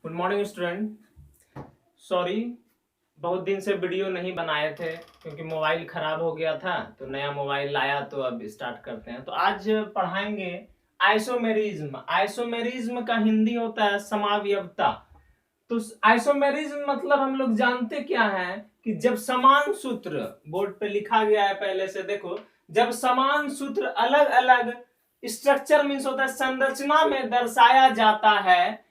Good morning student. Sorry, बहुत दिन से वीडियो नहीं बनाए थे क्योंकि मोबाइल खराब हो गया था, तो नया मोबाइल लाया तो अब स्टार्ट करते हैं। तो आज पढ़ाएंगे आइसोमेरिज्म। आइसोमेरिज्म का हिंदी होता है समावयवता। तो आइसोमेरिज्म मतलब हम लोग जानते क्या है कि जब समान सूत्र, बोर्ड पे लिखा गया है पहले से देखो, जब समान सूत्र अलग अलग स्ट्रक्चर मीन्स होता है संरचना में दर्शाया जाता है।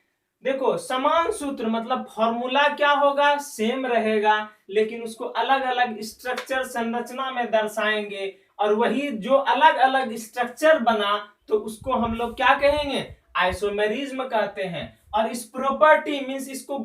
देखो समान सूत्र मतलब फॉर्मूला क्या होगा, सेम रहेगा, लेकिन उसको अलग अलग स्ट्रक्चर संरचना में दर्शाएंगे और वही जो अलग अलग स्ट्रक्चर बना तो उसको हम लोग क्या कहेंगे, आइसोमेरिज्म कहते हैं। और इस प्रॉपर्टी मींस इसके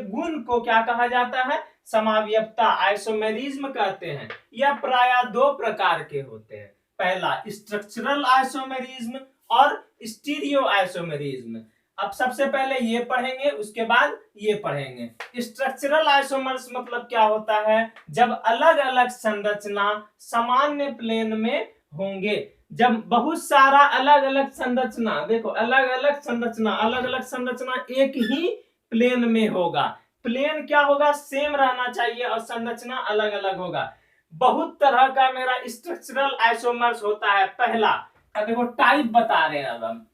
गुण को क्या कहा जाता है, समावयवता, आइसोमेरिज्म कहते हैं। यह प्रायः दो प्रकार के होते हैं, पहला स्ट्रक्चरल आइसोमेरिज्म और स्टीरियो आइसोमेरिज्म। अब सबसे पहले ये पढ़ेंगे, उसके बाद ये पढ़ेंगे। स्ट्रक्चरल आइसोमर्स मतलब क्या होता है, जब अलग अलग संरचना सामान्य प्लेन में होंगे। जब बहुत सारा अलग अलग संरचना, देखो अलग अलग संरचना एक ही प्लेन में होगा। प्लेन क्या होगा, सेम रहना चाहिए और संरचना अलग अलग होगा। बहुत तरह का मेरा स्ट्रक्चरल आइसोमर्स होता है। पहला देखो टाइप बता रहे हैं अब हम।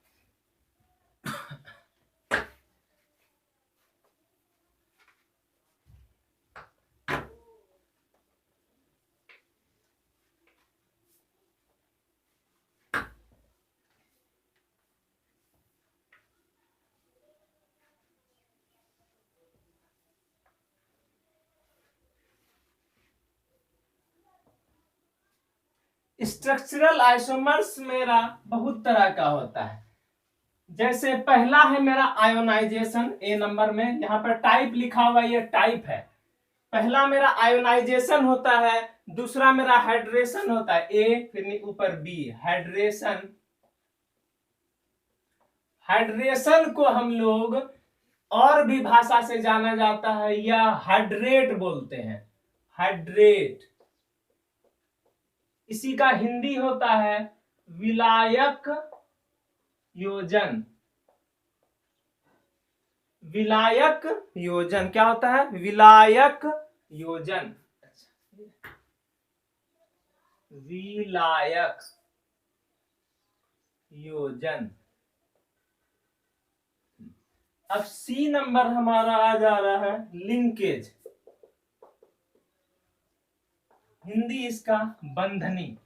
स्ट्रक्चरल आइसोमर्स मेरा बहुत तरह का होता है। जैसे पहला है मेरा आयोनाइजेशन, ए नंबर में यहाँ पर टाइप लिखा हुआ, ये टाइप है। पहला मेरा आयोनाइजेशन होता है, दूसरा मेरा हाइड्रेशन होता है, ए फिर ऊपर बी, हाइड्रेशन। हाइड्रेशन को हम लोग और भी भाषा से जाना जाता है, या हाइड्रेट बोलते हैं, हाइड्रेट। इसी का हिंदी होता है विलायक योजन। विलायक योजन क्या होता है, विलायक योजन, विलायक योजन। अब सी नंबर हमारा आ जा रहा है लिंकेज, हिंदी इसका बंधनी।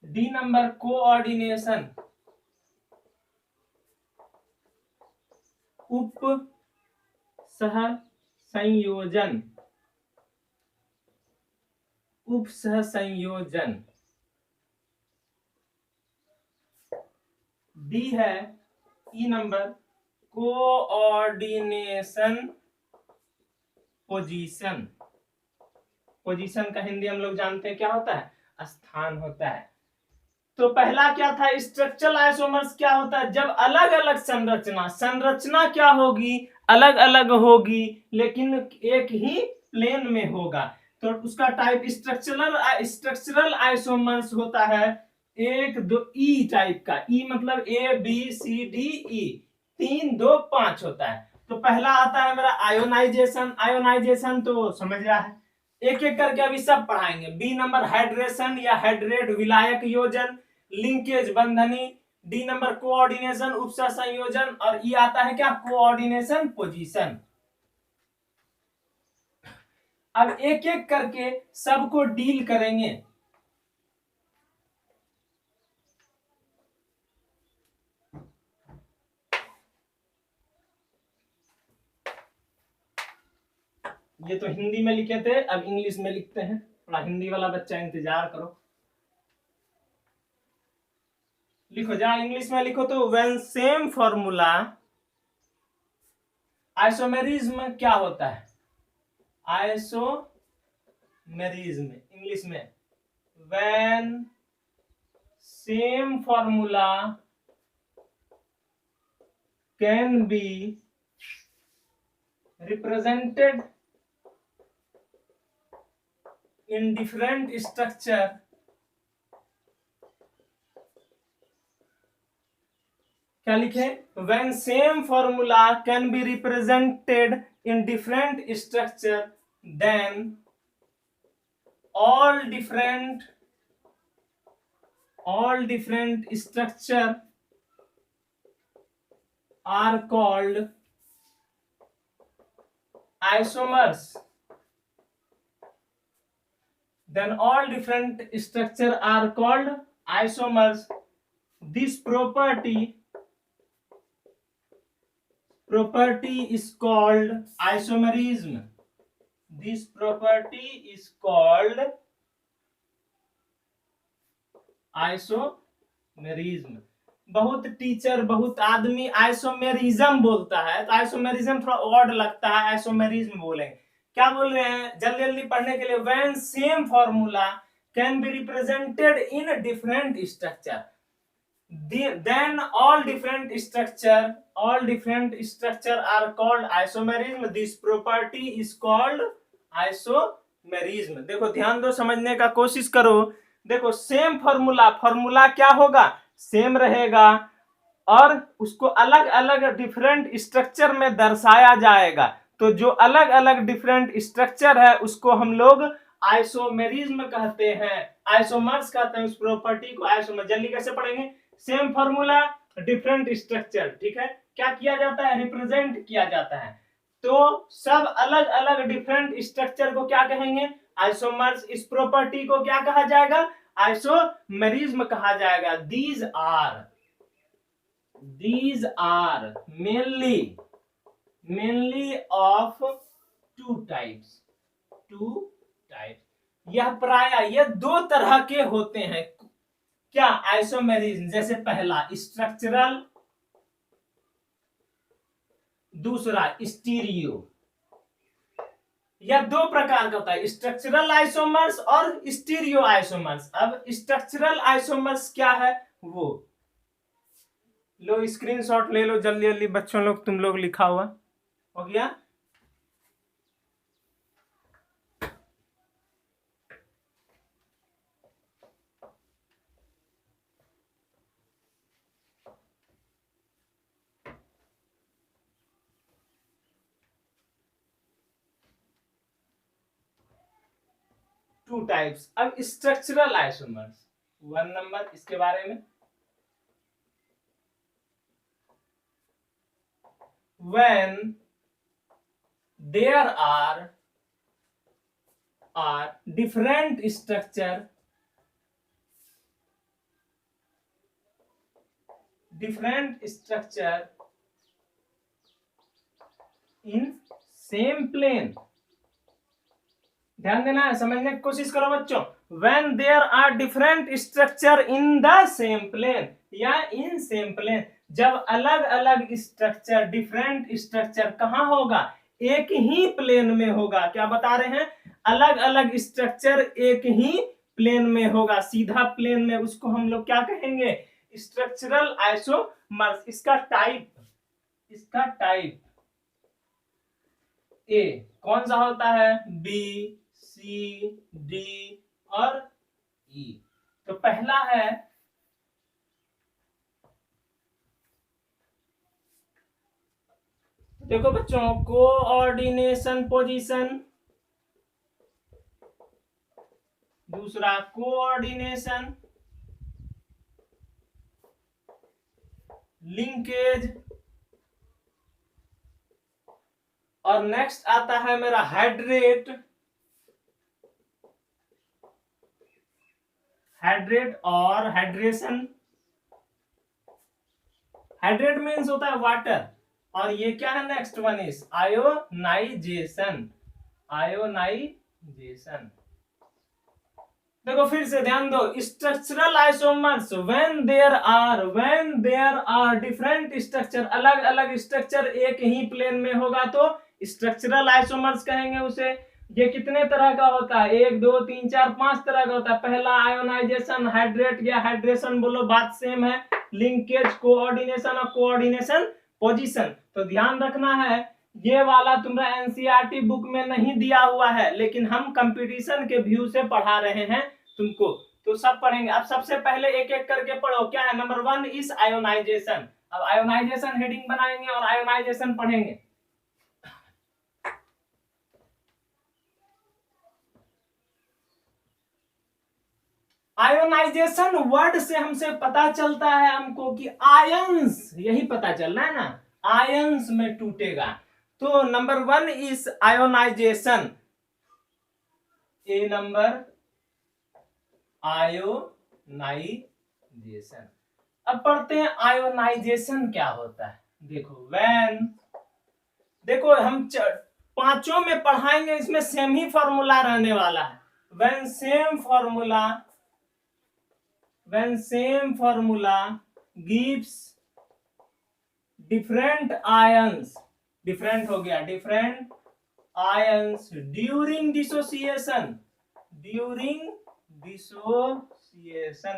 डी नंबर कोऑर्डिनेशन, उप सह संयोजन, उप सह संयोजन। डी है ई नंबर कोऑर्डिनेशन पोजीशन। पोजीशन का हिंदी हम लोग जानते हैं क्या होता है, स्थान होता है। तो पहला क्या था, स्ट्रक्चरल आइसोमर्स क्या होता है, जब अलग अलग संरचना क्या होगी, अलग अलग होगी लेकिन एक ही प्लेन में होगा। तो उसका टाइप स्ट्रक्चरल आइसोमर्स होता है एक दो ई टाइप का। ई मतलब A B C D E, 3 2 5 होता है। तो पहला आता है मेरा आयोनाइजेशन। आयोनाइजेशन तो समझ रहा है, एक एक करके अभी सब पढ़ाएंगे। बी नंबर हाइड्रेशन या हाइड्रेट विलायक योजन, लिंकेज बंधनी। डी नंबर कोऑर्डिनेशन उपसह संयोजन, और ये आता है क्या, कोऑर्डिनेशन पोजीशन। अब एक एक करके सबको डील करेंगे। ये तो हिंदी में लिखे थे, अब इंग्लिश में लिखते हैं। थोड़ा हिंदी वाला बच्चा इंतजार करो। लिखो जरा इंग्लिश में लिखो तो, व्हेन सेम फॉर्मूला, आइसोमेरिज्म क्या होता है, आइसोमेरिज्म इंग्लिश में, when same formula can be represented in different structure क्या लिखे, when same formula can be represented in different structure, then all different structure are called isomers. Then all different structure are called isomers. This property is called isomerism. This property is called isomerism. बहुत teacher, बहुत आदमी isomerism बोलता है, तो isomerism थोड़ा odd लगता है, isomerism बोलेंगे। क्या बोल रहे हैं जल्दी जल्दी पढ़ने के लिए, when same formula can be represented in different structure, then all different structure are called isomerism. This property is called isomerism. देखो ध्यान दो, समझने का कोशिश करो। देखो सेम फॉर्मूला क्या होगा, सेम रहेगा और उसको अलग अलग डिफरेंट स्ट्रक्चर में दर्शाया जाएगा। तो जो अलग अलग डिफरेंट स्ट्रक्चर है उसको हम लोग आइसोमेरिज्म कहते हैं, आइसोमर्स कहते हैं। उस प्रॉपर्टी को आइसोमर। जल्दी कैसे पढ़ेंगे, सेम फॉर्मूला डिफरेंट स्ट्रक्चर, ठीक है, क्या किया जाता है, रिप्रेजेंट किया जाता है। तो सब अलग अलग डिफरेंट स्ट्रक्चर को क्या कहेंगे, आइसोमर्स। इस प्रॉपर्टी को क्या कहा जाएगा, आइसोमेरिज्म कहा जाएगा। These are mainly of two types। यह प्राय ये दो तरह के होते हैं। क्या, आइसोमेरिज्म। जैसे पहला स्ट्रक्चरल, दूसरा स्टीरियो। यह दो प्रकार का होता है, स्ट्रक्चरल आइसोमर्स और स्टीरियो आइसोमर्स। अब स्ट्रक्चरल आइसोमर्स क्या है, वो लो स्क्रीनशॉट ले लो जल्दी जल्दी बच्चों लोग, तुम लोग लिखा हुआ हो गया। Two types. अब स्ट्रक्चरल आइसोमर्स 1 नंबर, इसके बारे में, when there are different structure in same plane। ध्यान देना है, समझने की कोशिश करो बच्चों। when there are different structure in the same plane या in same plane, जब अलग अलग स्ट्रक्चर, डिफरेंट स्ट्रक्चर कहां होगा, एक ही प्लेन में होगा। क्या बता रहे हैं, अलग अलग स्ट्रक्चर एक ही प्लेन में होगा, सीधा प्लेन में, उसको हम लोग क्या कहेंगे, स्ट्रक्चरल आइसोमर्स। इसका टाइप ए कौन सा होता है, बी, सी, डी और ई। तो पहला है, देखो बच्चों, कोऑर्डिनेशन पोजीशन, दूसरा कोऑर्डिनेशन, लिंकेज, और नेक्स्ट आता है मेरा हाइड्रेट और हाइड्रेशन। हाइड्रेट मीन्स होता है वाटर, और ये क्या है, नेक्स्ट वन इज आयोनाइजेशन। देखो फिर से ध्यान दो, structural isomers when there are different structure, अलग अलग स्ट्रक्चर एक ही प्लेन में होगा तो स्ट्रक्चरल आइसोमर्स कहेंगे उसे। ये कितने तरह का होता है, 1 2 3 4 5 तरह का होता है। पहला आयोनाइजेशन, हाइड्रेट या हाइड्रेशन बोलो, बात सेम है। लिंकेज, कोऑर्डिनेशन और कोऑर्डिनेशन पोजीशन। तो ध्यान रखना है, ये वाला तुम्हारा एनसीईआरटी बुक में नहीं दिया हुआ है, लेकिन हम कंपटीशन के व्यू से पढ़ा रहे हैं तुमको, तो सब पढ़ेंगे। अब सबसे पहले एक एक करके पढ़ो। क्या है, नंबर 1 इज आयोनाइजेशन। अब आयोनाइजेशन हेडिंग बनाएंगे और आयोनाइजेशन पढ़ेंगे। आयोनाइजेशन वर्ड से हमसे पता चलता है हमको कि आयंस, यही पता चल रहा है ना, आयंस में टूटेगा। तो number 1 is ionization, a number ionization. अब पढ़ते हैं आयोनाइजेशन क्या होता है। देखो हम पांचों में पढ़ाएंगे, इसमें सेम ही फॉर्मूला रहने वाला है। when same formula gives different ions, different हो गया, different ions during dissociation,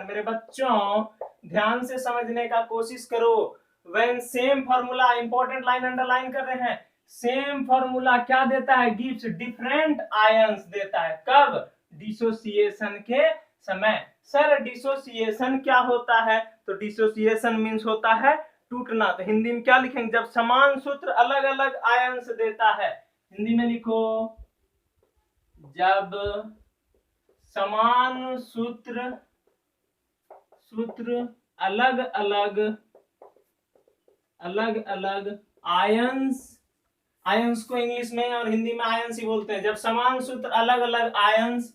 मेरे बच्चों ध्यान से समझने का कोशिश करो। when same formula, important line underline कर रहे हैं, सेम फॉर्मूला क्या देता है, गिव्स डिफरेंट आयंस देता है। कब? डिसोसिएशन के समय। सर डिसोसिएशन क्या होता है? तो डिसोसिएशन मीन्स होता है टूटना। तो हिंदी में क्या लिखेंगे? जब समान सूत्र अलग अलग आयंस देता है। हिंदी में लिखो, जब समान सूत्र अलग अलग आयंस को इंग्लिश में और हिंदी में आयंस ही बोलते हैं। जब समान सूत्र अलग अलग आयंस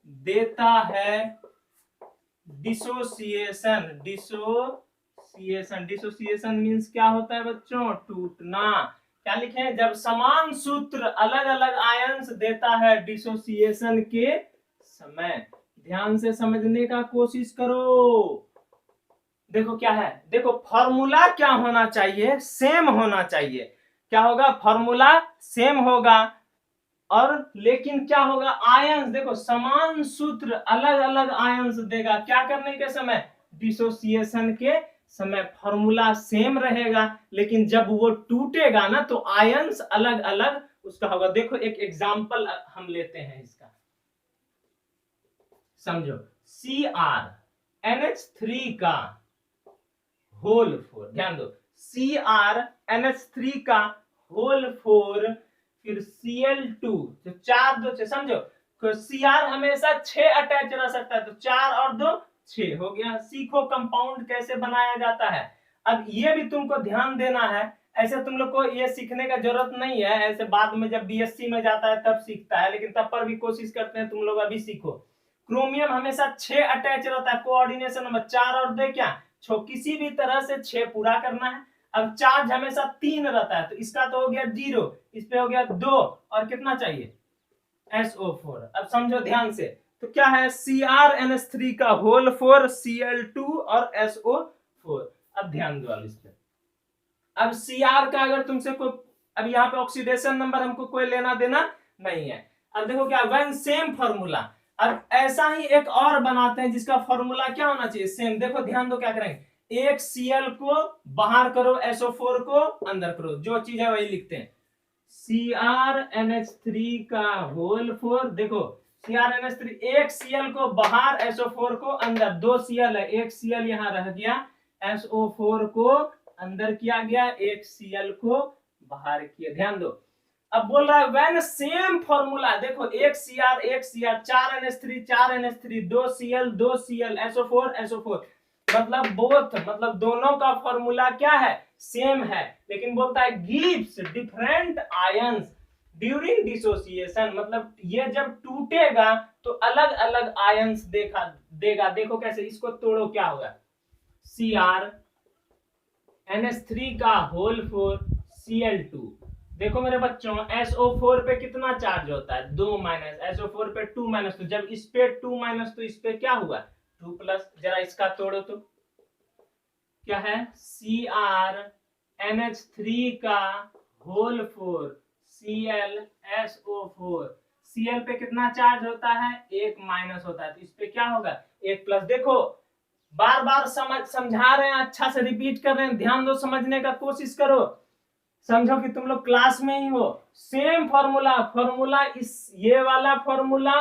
देता है डिसोसिएशन मीन्स क्या होता है बच्चों? टूटना। क्या लिखें? जब समान सूत्र अलग अलग आयंस देता है डिसोसिएशन के समय। ध्यान से समझने का कोशिश करो। देखो क्या है, देखो फॉर्मूला क्या होना चाहिए? सेम होना चाहिए। क्या होगा? फॉर्मूला सेम होगा, और लेकिन क्या होगा? आयंस, देखो समान सूत्र अलग अलग आयंस देगा। क्या करने के समय? डिसोसिएशन के समय। फॉर्मूला सेम रहेगा, लेकिन जब वो टूटेगा ना तो आयंस अलग अलग उसका होगा। देखो एक एग्जांपल हम लेते हैं इसका, समझो। CrNH3 का होल 4, ध्यान दो, CrNH3 का होल 4, फिर Cl2, तो 4 2 6, समझो। Cr हमेशा 6 अटैच रह सकता है, तो 4 और 2 6 हो गया। सीखो कंपाउंड कैसे बनाया जाता है। अब ये भी तुमको ध्यान देना है, ऐसे तुम लोग को ये सीखने का जरूरत नहीं है, ऐसे बाद में जब बीएससी में जाता है तब सीखता है, लेकिन तब पर भी कोशिश करते हैं तुम लोग अभी सीखो। क्रोमियम हमेशा 6 अटैच रहता है, कोऑर्डिनेशन नंबर 4 और 2 क्या? किसी भी तरह से 6 पूरा करना है। अब चार्ज हमेशा 3 रहता है, तो इसका तो हो गया 0, इस पे हो गया 2, और कितना चाहिए? SO4। अब समझो ध्यान से, तो क्या है? CrNH3 का होल 4, Cl2 और SO4। अब ध्यान दो अब इस पे। अब Cr का अगर तुमसे कोई, अब यहाँ पे ऑक्सीडेशन नंबर हमको कोई लेना देना नहीं है। अब देखो क्या, वन सेम फॉर्मूला। अब ऐसा ही एक और बनाते हैं जिसका फॉर्मूला क्या होना चाहिए? सेम। देखो ध्यान दो क्या करेंगे, एक Cl को बाहर करो, SO4 को अंदर करो, जो चीज है वही लिखते हैं। CrNH3 का होल 4, देखो CrNH3, एक Cl को बाहर, SO4 को अंदर, 2 Cl है, एक Cl यहाँ रह गया, SO4 को अंदर किया गया, एक Cl को बाहर किया। ध्यान दो, अब बोल रहा है व्हेन सेम फॉर्मूला, देखो एक Cr 4 NH3 2 Cl SO4 मतलब बोथ, मतलब दोनों का फॉर्मूला क्या है? सेम है, लेकिन बोलता है gives different ions during dissociation, मतलब ये जब टूटेगा तो अलग अलग आयंस देगा। देखो कैसे, इसको तोड़ो, क्या होगा? CrNH3 का होल 4 Cl2, देखो मेरे बच्चों SO4 पे कितना चार्ज होता है? 2 माइनस, SO4 पे 2 माइनस, तो जब इस पे 2 माइनस तो इस पे क्या हुआ? 2 प्लस। जरा इसका तोड़ो तो क्या है? CrNH3 का होल 4 ClSO4, Cl पे कितना चार्ज होता है? 1 माइनस होता है, तो इस पे क्या होगा? 1 प्लस। देखो बार बार समझा रहे हैं, अच्छा से रिपीट कर रहे हैं, ध्यान दो, समझने का कोशिश करो, समझो कि तुम लोग क्लास में ही हो। सेम फॉर्मूला इस, ये वाला फॉर्मूला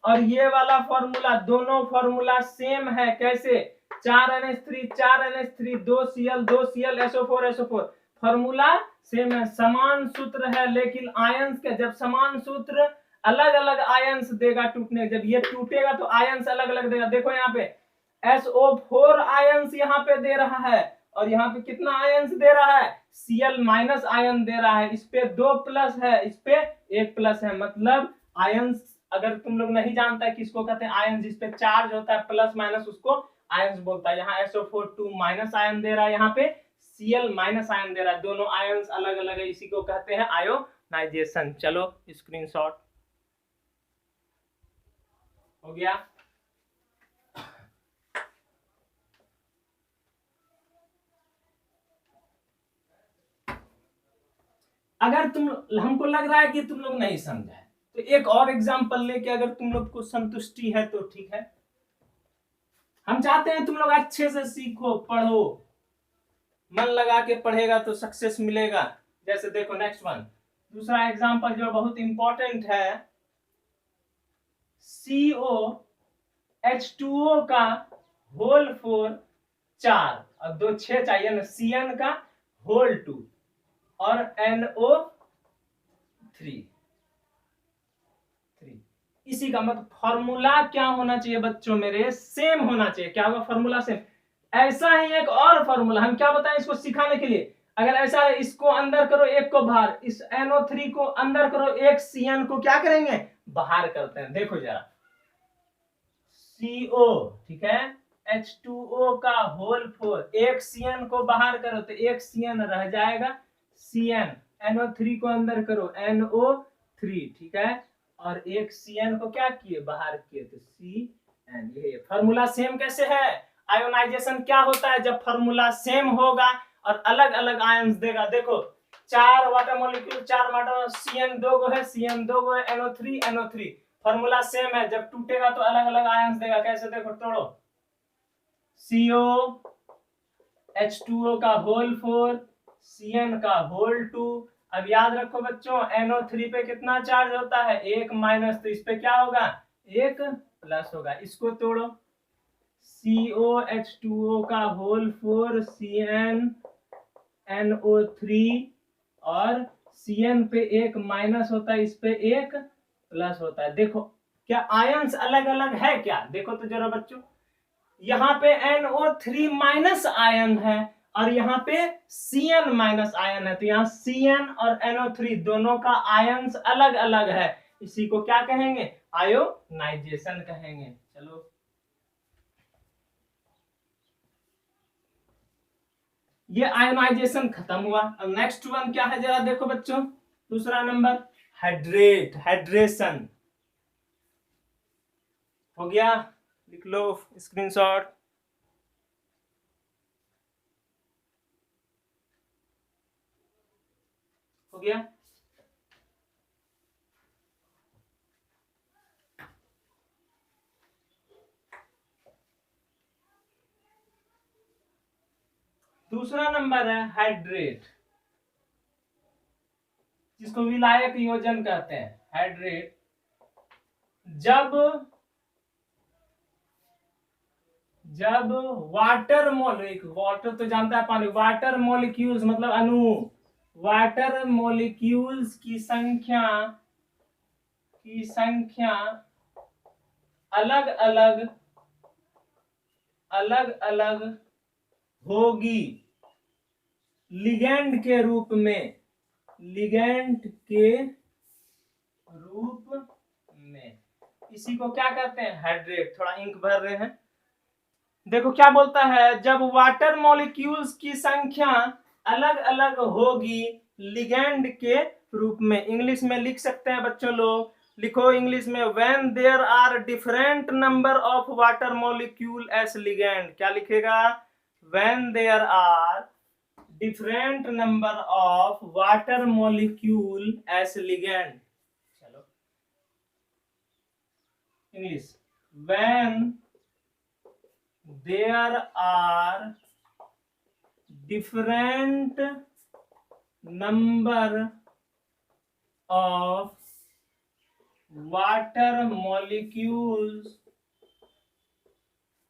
और ये वाला फॉर्मूला, दोनों फॉर्मूला सेम है। कैसे? 4NH3 2Cl SO4 formula same है, समान सूत्र है, लेकिन आयंस के जब समान सूत्र अलग अलग आयंस देगा टूटने, जब ये टूटेगा तो आयंस अलग अलग देगा। देखो यहाँ पे SO4 आयंस यहाँ पे दे रहा है और यहाँ पे कितना आयंस दे रहा है, Cl माइनस आयन दे रहा है। इस पे 2 प्लस है, इस पे 1 प्लस है, मतलब आयंस, अगर तुम लोग नहीं जानता है किसको कहते हैं आयन, जिस पे चार्ज होता है प्लस माइनस उसको आयंस बोलता है। यहाँ SO4 2 माइनस आयन दे रहा है, यहाँ पे Cl माइनस आयन दे रहा है, दोनों आयंस अलग अलग है, इसी को कहते हैं आयोनाइजेशन। चलो स्क्रीनशॉट हो गया। अगर तुम, हमको लग रहा है कि तुम लोग नहीं समझा है, तो एक और एग्जांपल लेके अगर तुम लोग को संतुष्टि है तो ठीक है। हम चाहते हैं तुम लोग अच्छे से सीखो, पढ़ो, मन लगा के पढ़ेगा तो सक्सेस मिलेगा। जैसे देखो नेक्स्ट वन, दूसरा एग्जांपल जो बहुत इंपॉर्टेंट है, COH2O का होल 4 और 2 6 चाहिए ना, Cn का होल 2 और NO3। इसी का मतलब फॉर्मूला क्या होना चाहिए बच्चों मेरे, सेम होना चाहिए। क्या होगा फॉर्मूला सेम। ऐसा ही एक और फॉर्मूला हम क्या बताएं इसको सिखाने के लिए, अगर ऐसा है इसको अंदर करो एक को बाहर, इस NO3 को अंदर करो, एक Cn को क्या करेंगे बाहर करते हैं। देखो जरा CO, ठीक है, H2O का होल 4, एक Cn को बाहर करो तो एक Cn रह जाएगा, Cn, NO3 को अंदर करो NO3, ठीक है, और एक Cn को क्या किए बाहर किए तो Cn। ये फॉर्मूला सेम कैसे है, आयोनाइजेशन क्या होता है जब फॉर्मूला सेम होगा और अलग अलग आयंस देगा। देखो 4 वाटर मॉलिक्यूल, 4 वाटर, Cn 2 गो है, Cn 2 गो है, NO3 फॉर्मूला सेम है, जब टूटेगा तो अलग अलग आयंस देगा। कैसे देखो, तोड़ो, CO H2O का होल 4, Cn का होल 2। अब याद रखो बच्चों, NO3 पे कितना चार्ज होता है, 1 माइनस, तो इस पे क्या होगा 1 प्लस होगा। इसको तोड़ो, COH2O का होल 4 Cn NO3 और Cn पे 1 माइनस होता है, इस पे 1 प्लस होता है। देखो क्या आयंस अलग अलग है क्या, देखो तो जरा बच्चों, यहाँ पे NO3 माइनस आयन है और यहाँ पे Cn माइनस आयन है, तो यहाँ Cn और NO3 दोनों का आयंस अलग अलग है, इसी को क्या कहेंगे आयोनाइजेशन कहेंगे। चलो ये आयोनाइजेशन खत्म हुआ। अब नेक्स्ट वन क्या है जरा देखो बच्चों, दूसरा नंबर हाइड्रेशन हो गया, लिख लो स्क्रीनशॉट। हो गया, दूसरा नंबर है हाइड्रेट, जिसको विलायक योजन कहते हैं। हाइड्रेट जब वाटर तो जानता है पानी, वाटर मॉलिक्यूल्स मतलब अणु, वाटर मॉलिक्यूल्स की संख्या अलग अलग होगी लिगेंड के रूप में, इसी को क्या कहते हैं हाइड्रेट। थोड़ा इंक भर रहे हैं, देखो क्या बोलता है, जब वाटर मॉलिक्यूल्स की संख्या अलग अलग होगी लिगेंड के रूप में। इंग्लिश में लिख सकते हैं बच्चों लोग, लिखो इंग्लिश में, when there are different number of water molecule as ligand. क्या लिखेगा, when there are different number of water molecule as ligand. चलो English, when there are different number of water molecules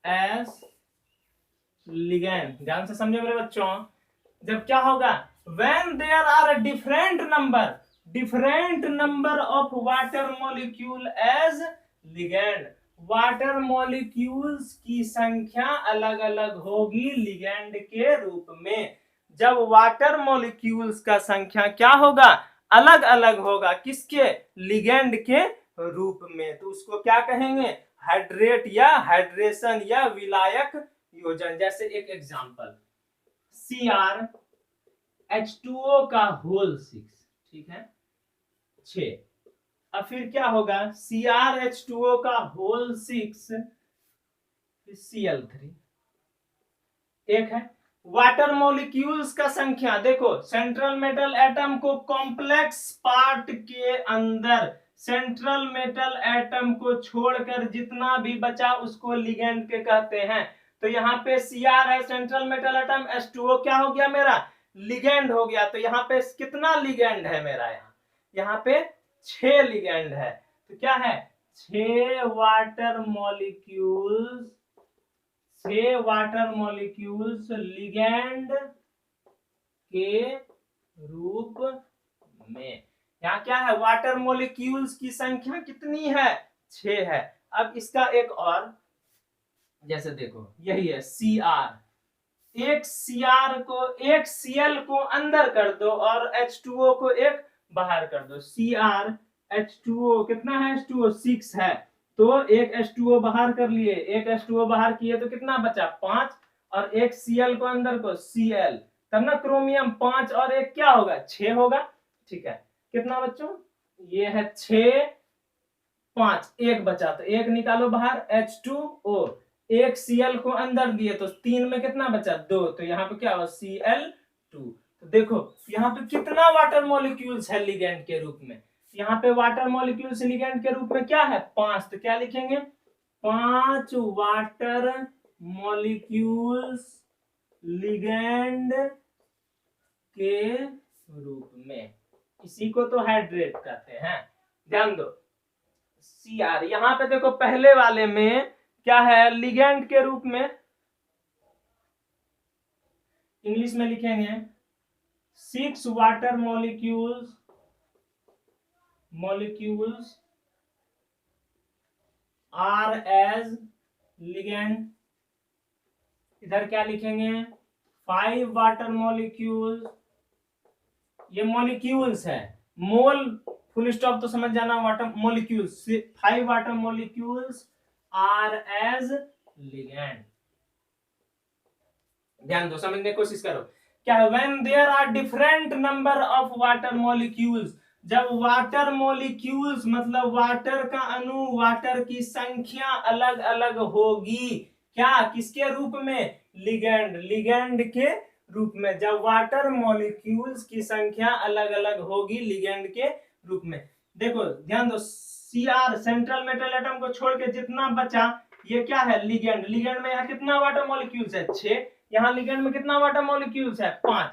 as ligand. ध्यान से समझे मेरे बच्चों। जब क्या होगा, when there are different number of water molecule as ligand, water molecules की संख्या अलग अलग होगी लिगैंड के रूप में। जब वाटर मॉलिक्यूल्स का संख्या क्या होगा, अलग अलग होगा, किसके, लिगैंड के रूप में, तो उसको क्या कहेंगे, हाइड्रेट या हाइड्रेशन या विलायक योजन। जैसे एक एग्जांपल, CrH2O का होल 6, ठीक है 6। अब फिर क्या होगा, CrH2O का होल 6 Cl3 एक है। वाटर मॉलिक्यूल्स का संख्या देखो, सेंट्रल मेटल एटम को कॉम्प्लेक्स पार्ट के अंदर, सेंट्रल मेटल एटम को छोड़कर जितना भी बचा उसको लिगेंड के कहते हैं। तो यहाँ पे Cr है सेंट्रल मेटल एटम, H2O क्या हो गया मेरा, लिगेंड हो गया। तो यहाँ पे कितना लिगेंड है मेरा, यहाँ पे 6 लिगेंड है। तो क्या है, 6 water molecules, 6 water molecules ligand के रूप में। यहाँ क्या है, वाटर मॉलिक्यूल्स की संख्या कितनी है, 6 है। अब इसका एक और, जैसे देखो यही है Cr, एक Cr को, एक Cl को अंदर कर दो और H2O को एक बाहर कर दो। CrH2O कितना है, H2O 6 है, तो एक H2O बाहर कर लिए, एक H2O बाहर किए तो कितना बचा, 5, और एक Cl को अंदर को Cl, तब ना क्रोमियम 5 और एक क्या होगा, 6 होगा। ठीक है, कितना बच्चों, ये है 6, 5, एक बचा तो एक निकालो बाहर, H2O, एक Cl को अंदर दिए तो 3 में कितना बचा, 2, तो यहाँ पे क्या हो, Cl2। तो देखो यहाँ पे कितना वाटर मॉलिक्यूल्स है लिगेंड के रूप में, यहाँ पे वाटर मॉलिक्यूल्स लिगेंड के रूप में क्या है, 5, तो क्या लिखेंगे, 5 वाटर मॉलिक्यूल्स लिगेंड के रूप में। इसी को तो हाइड्रेट कहते हैं। ध्यान दो, Cr यहां पे देखो पहले वाले में क्या है, लिगेंड के रूप में, इंग्लिश में लिखेंगे 6 water molecules are as ligand. इधर क्या लिखेंगे, 5 वाटर मॉलिक्यूल्स, ये मॉलिक्यूल्स है, मोल फुल स्टॉप तो समझ जाना, water molecules, 5 water molecules are as ligand. ध्यान दो, समझने की कोशिश करो। क्या है, when there are different number of water molecules, जब वाटर मॉलिक्यूल्स मतलब वाटर का अणु, वाटर की संख्या अलग अलग होगी, क्या, किसके रूप में, लिगेंड के रूप में। जब वाटर मॉलिक्यूल्स की संख्या अलग अलग होगी लिगेंड के रूप में। देखो ध्यान दो, Cr सेंट्रल मेटल एटम को छोड़ के जितना बचा, ये क्या है, लिगेंड। लिगेंड में यहाँ कितना वाटर मॉलिक्यूल्स है, 6, यहाँ लिगेंड में कितना वाटर मॉलिक्यूल्स है, 5,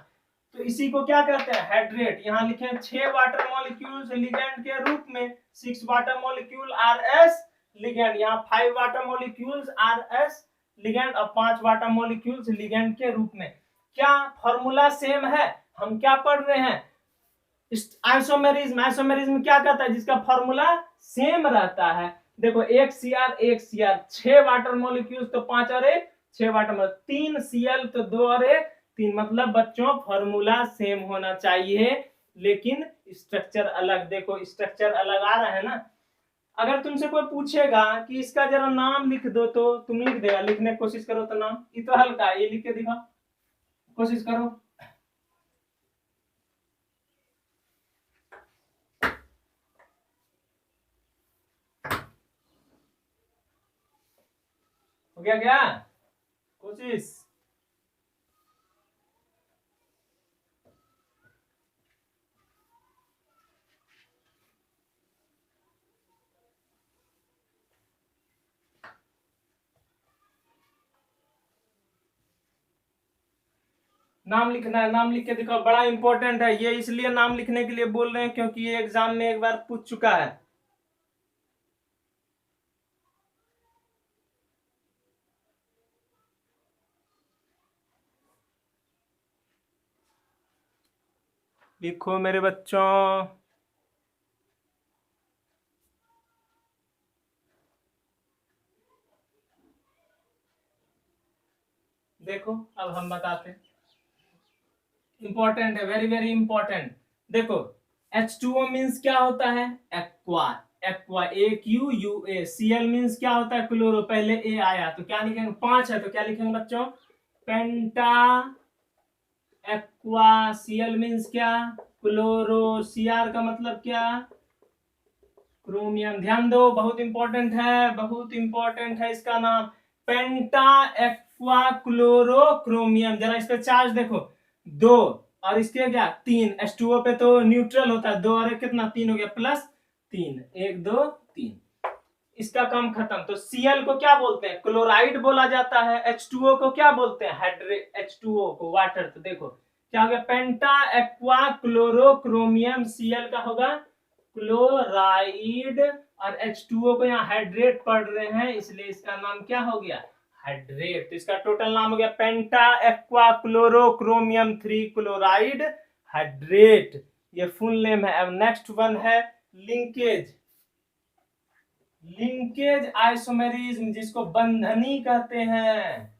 तो इसी को क्या कहते हैं, हाइड्रेट। यहाँ लिखे 6 वाटर मॉलिक्यूल्स लिगेंड के रूप में, 6 water molecule R S ligand, यहाँ 5 water molecules R S ligand और 5 वाटर मॉलिक्यूल्स लिगेंड के रूप में। क्या फॉर्मूला सेम है, हम क्या पढ़ रहे हैं, आइसोमेरिज्म। आइसोमेरिज्म क्या कहता है, जिसका फॉर्मूला सेम रहता है। देखो एक Cr 6 वाटर मॉलिक्यूल्स तो 5 और 1 6 वाटर मॉलिक्यूल, 3 Cl तो 2 और 1 3, मतलब बच्चों फॉर्मूला सेम होना चाहिए लेकिन स्ट्रक्चर अलग। देखो स्ट्रक्चर अलग आ रहा है ना। अगर तुमसे कोई पूछेगा कि इसका जरा नाम लिख दो तो तुम लिख देगा, लिखने की कोशिश करो तो नाम, ये तो हल्का है, ये लिख के दिखाओ, कोशिश करो। हो गया क्या, कोशिश। नाम लिखना है, नाम लिख के दिखाओ, बड़ा इंपॉर्टेंट है ये, इसलिए नाम लिखने के लिए बोल रहे हैं क्योंकि ये एग्जाम में एक बार पूछ चुका है। लिखो मेरे बच्चों। देखो अब हम बताते हैं, इंपॉर्टेंट है, वेरी वेरी इंपॉर्टेंट। देखो H2O मीन्स क्या होता है? Aqua. Aqua, AQUA। Cl means क्या होता है? क्लोरो। पहले ए आया तो क्या लिखेंगे? 5 है तो क्या लिखेंगे बच्चों? पेंटा एक्वा। Cl मीन्स क्या? क्लोरो। Cr का मतलब क्या? क्रोमियम। ध्यान दो, बहुत इंपॉर्टेंट है, बहुत इंपॉर्टेंट है इसका नाम, पेंटा एक्वा क्लोरो क्रोमियम। जरा इस पे चार्ज देखो, 2 और इसके क्या 3। H2O पे तो न्यूट्रल होता है, 2 और 1 कितना? 3 हो गया, +3, 1 2 3। इसका काम खत्म। तो Cl को क्या बोलते हैं? क्लोराइड बोला जाता है। H2O को क्या बोलते हैं? H2O को वाटर। तो देखो क्या हो गया? Penta aqua chloro chromium. Cl का होगा क्लोराइड, और H2O को यहाँ हाइड्रेट पढ़ रहे हैं, इसलिए इसका नाम क्या हो गया? हाइड्रेट। तो इसका टोटल नाम हो गया penta aqua chloro chromium 3 chloride hydrate. ये फुल नेम है। अब नेक्स्ट वन है लिंकेज। लिंकेज आइसोमेरिज्म, जिसको बंधनी कहते हैं।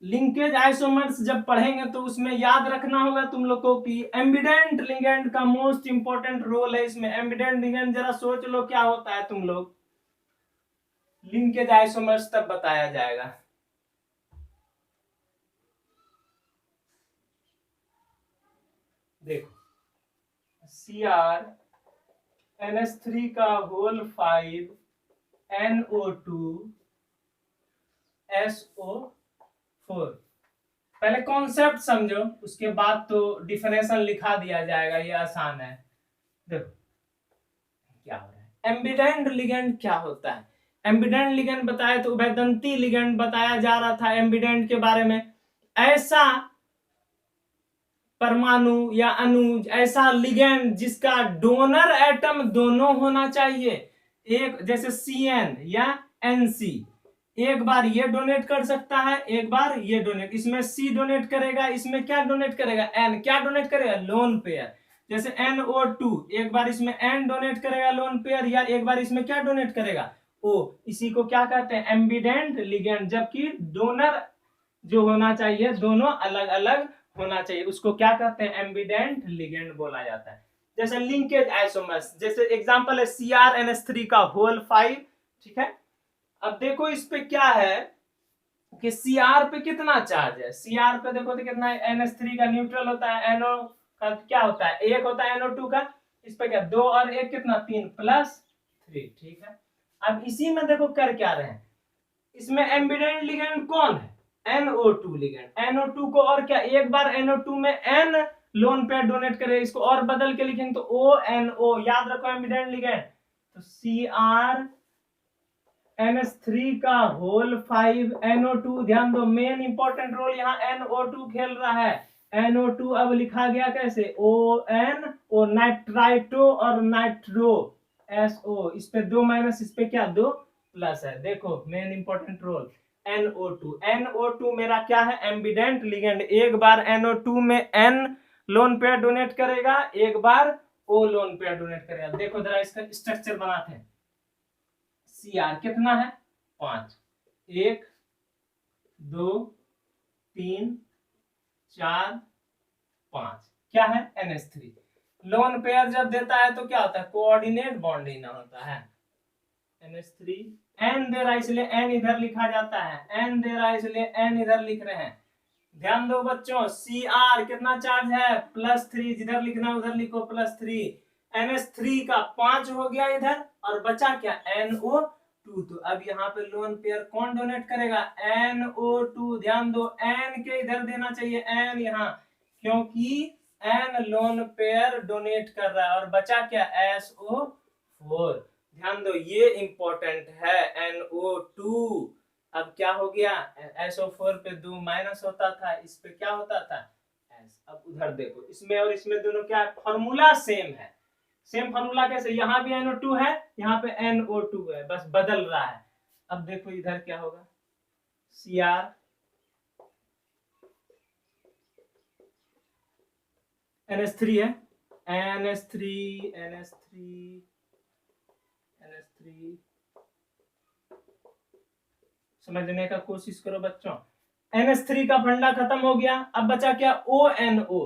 लिंकेज आइसोमर्स जब पढ़ेंगे तो उसमें याद रखना होगा तुम लोग को कि एम्बिडेंट लिगेंड का मोस्ट इंपॉर्टेंट रोल है इसमें। एम्बिडेंट लिगेंड जरा सोच लो क्या होता है तुम लोग। लिंकेज आइसोमर्स तब बताया जाएगा। देखो Cr NH3 का होल 5 NO2 SO4। पहले कॉन्सेप्ट समझो, उसके बाद तो डिफिनेशन लिखा दिया जाएगा, ये आसान है। देखो क्या हो रहा है, एम्बिडेंट लिगेंड क्या होता है? एम्बिडेंट लिगेंड बताया तो उभयदंती लिगेंड बताया जा रहा था एम्बिडेंट के बारे में। ऐसा परमाणु या अणु, ऐसा लिगेंड जिसका डोनर एटम दोनों होना चाहिए। एक जैसे Cn या Nc, एक बार ये डोनेट कर सकता है, एक बार ये डोनेट। इसमें C डोनेट करेगा, इसमें क्या डोनेट करेगा? N। क्या डोनेट करेगा? Lone pair. जैसे NO2, एक बार इसमें N डोनेट करेगा लोन पेयर, या एक बार इसमें क्या डोनेट करेगा? O। इसी को क्या कहते हैं? Ambient ligand. जबकि डोनर जो होना चाहिए दोनों अलग अलग होना चाहिए, उसको क्या कहते हैं? एम्बिडेंट लिगेंड बोला जाता है। जैसे लिंकेज आइसोमर्स, जैसे एग्जांपल है CrNH3 का होल 5। ठीक है, अब देखो इस पे क्या है कि Cr पे कितना चार्ज है? Cr पे देखो तो कितना है? NH3 का न्यूट्रल होता है, NO का क्या होता है? 1 होता है NO2 का। इस पे क्या 2 और 1 कितना? 3 +3। ठीक है, अब इसी में देखो कर क्या रहे हैं, इसमें एम्बिडेंट लिगेंड कौन है? NO2 ligand. NO2 को और क्या, एक बार NO2 में N लोन पेयर डोनेट करे, इसको और बदल के लिखेंगे तो ONO। याद रखो एम्बिडेंट लिगेंड। तो Cr NH3 का होल 5 NO2। ध्यान दो, मेन इंपॉर्टेंट रोल यहाँ NO2 खेल रहा है। NO2 अब लिखा गया कैसे? ONO, नाइट्राइटो और नाइट्रो SO। इस पे 2 माइनस, इस पे क्या 2 प्लस है। देखो main important role NO2। NO2 मेरा क्या है? Ambient ligand. एक बार NO2 में N लोन पेयर डोनेट करेगा, एक बार O लोन पेयर डोनेट करेगा। देखो जरा इसका स्ट्रक्चर बनाते हैं। Cr कितना है? 5। 1 2 3 4 5। क्या है? NH3। लोन पेयर जब देता है तो क्या होता है? कोऑर्डिनेट बॉन्डिंग होता है। NH3 N दे रहा है इसलिए N इधर लिखा जाता है, N दे रहा है इसलिए N इधर लिख रहे हैं। ध्यान दो बच्चों, Cr कितना चार्ज है? +3। जिधर लिखना उधर लिखो +3। NH3 का 5 हो गया इधर, और बचा क्या? NO2। तो अब यहाँ पे लोन पेयर कौन डोनेट करेगा? NO2। ध्यान दो, N के इधर देना चाहिए, N यहाँ, क्योंकि N लोन पेयर डोनेट कर रहा है, और बचा क्या? SO4। ध्यान दो ये इंपॉर्टेंट है, NO2। अब क्या हो गया? SO4 पे 2 माइनस होता था, इस पे क्या होता था? S। अब उधर देखो, इसमें और इसमें दोनों क्या है? फॉर्मूला सेम है। सेम फॉर्मूला कैसे? यहाँ भी NO2 है, यहाँ पे NO2 है, बस बदल रहा है। अब देखो इधर क्या होगा? Cr NH3 है, NH3 NH3 NH3, समझने का कोशिश करो बच्चों। NH3 का फंडा खत्म हो गया, अब बचा क्या, ONO।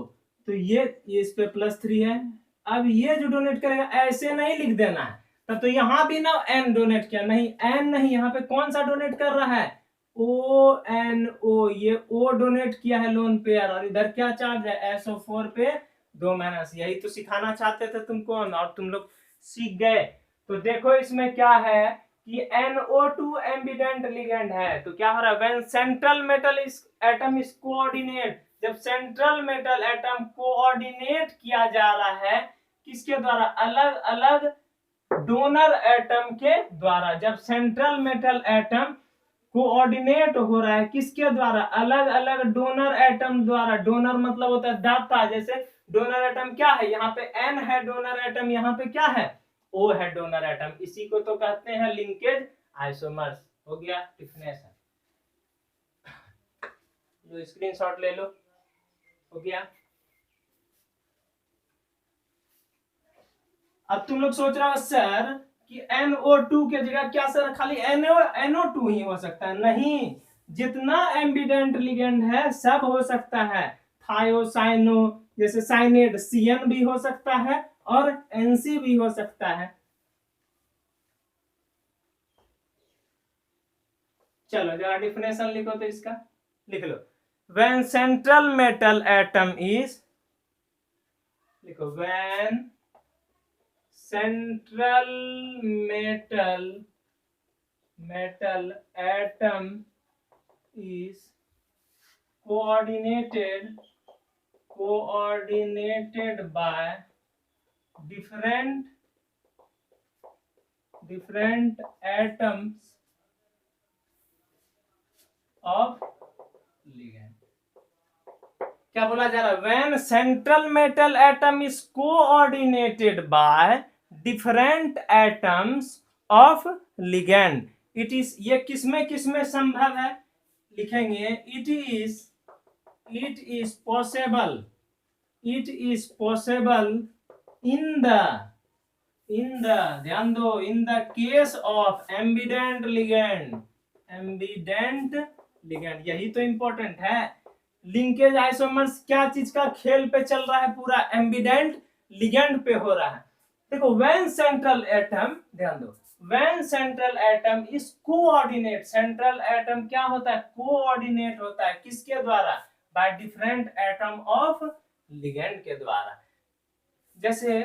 तो ये इस पे +3 है। अब ये जो डोनेट करेगा ऐसे नहीं लिख देना है, तब तो यहां भी ना N डोनेट किया, नहीं N नहीं, यहाँ पे कौन सा डोनेट कर रहा है, ONO, ये O डोनेट किया है लोन पेयर, और इधर क्या चार्ज है, SO4 पे 2-। यही तो सिखाना चाहते थे तुमको और तुम लोग सीख गए। तो देखो इसमें क्या है कि NO2 एम्बिडेंट लिगेंड है, तो क्या हो रहा है, when central metal atom is coordinate, जब सेंट्रल मेटल एटम कोऑर्डिनेट किया जा रहा है किसके द्वारा, अलग अलग डोनर एटम के द्वारा, जब सेंट्रल मेटल एटम कोऑर्डिनेट हो रहा है किसके द्वारा, अलग अलग डोनर एटम द्वारा। डोनर मतलब होता है दाता, जैसे डोनर एटम क्या है, यहाँ पे N है डोनर एटम, यहाँ पे क्या है, O है डोनर एटम, इसी को तो कहते हैं लिंकेज आइसोमर्स। हो गया डिफिनेशन, लो स्क्रीनशॉट ले लो, हो गया। अब तुम लोग सोच रहे हो सर कि NO2 के जगह क्या सर खाली NO2 ही हो सकता है, नहीं, जितना एम्बिडेंट लिगेंड है सब हो सकता है। थायोसाइनो जैसे साइनेड CN भी हो सकता है और NC भी हो सकता है। चलो जरा डिफिनेशन लिखो, तो इसका लिख लो, when central metal atom is, लिखो when central metal atom is coordinated by different atoms of ligand। क्या बोला जा रहा है, when central metal atom is coordinated by different atoms of ligand, it is, ये किसमें संभव है, लिखेंगे it is possible in the ध्यान दो, in the case of ambient ligand, यही तो इंपॉर्टेंट है। लिंकेज आइसोमर्स क्या चीज का खेल पे चल रहा है, पूरा एम्बिडेंट लिगेंड पे हो रहा है। देखो व्हेन सेंट्रल एटम, ध्यान दो, when central atom is coordinate, central atom क्या होता है, कोऑर्डिनेट होता है किसके द्वारा, by different atom of ligand के द्वारा। जैसे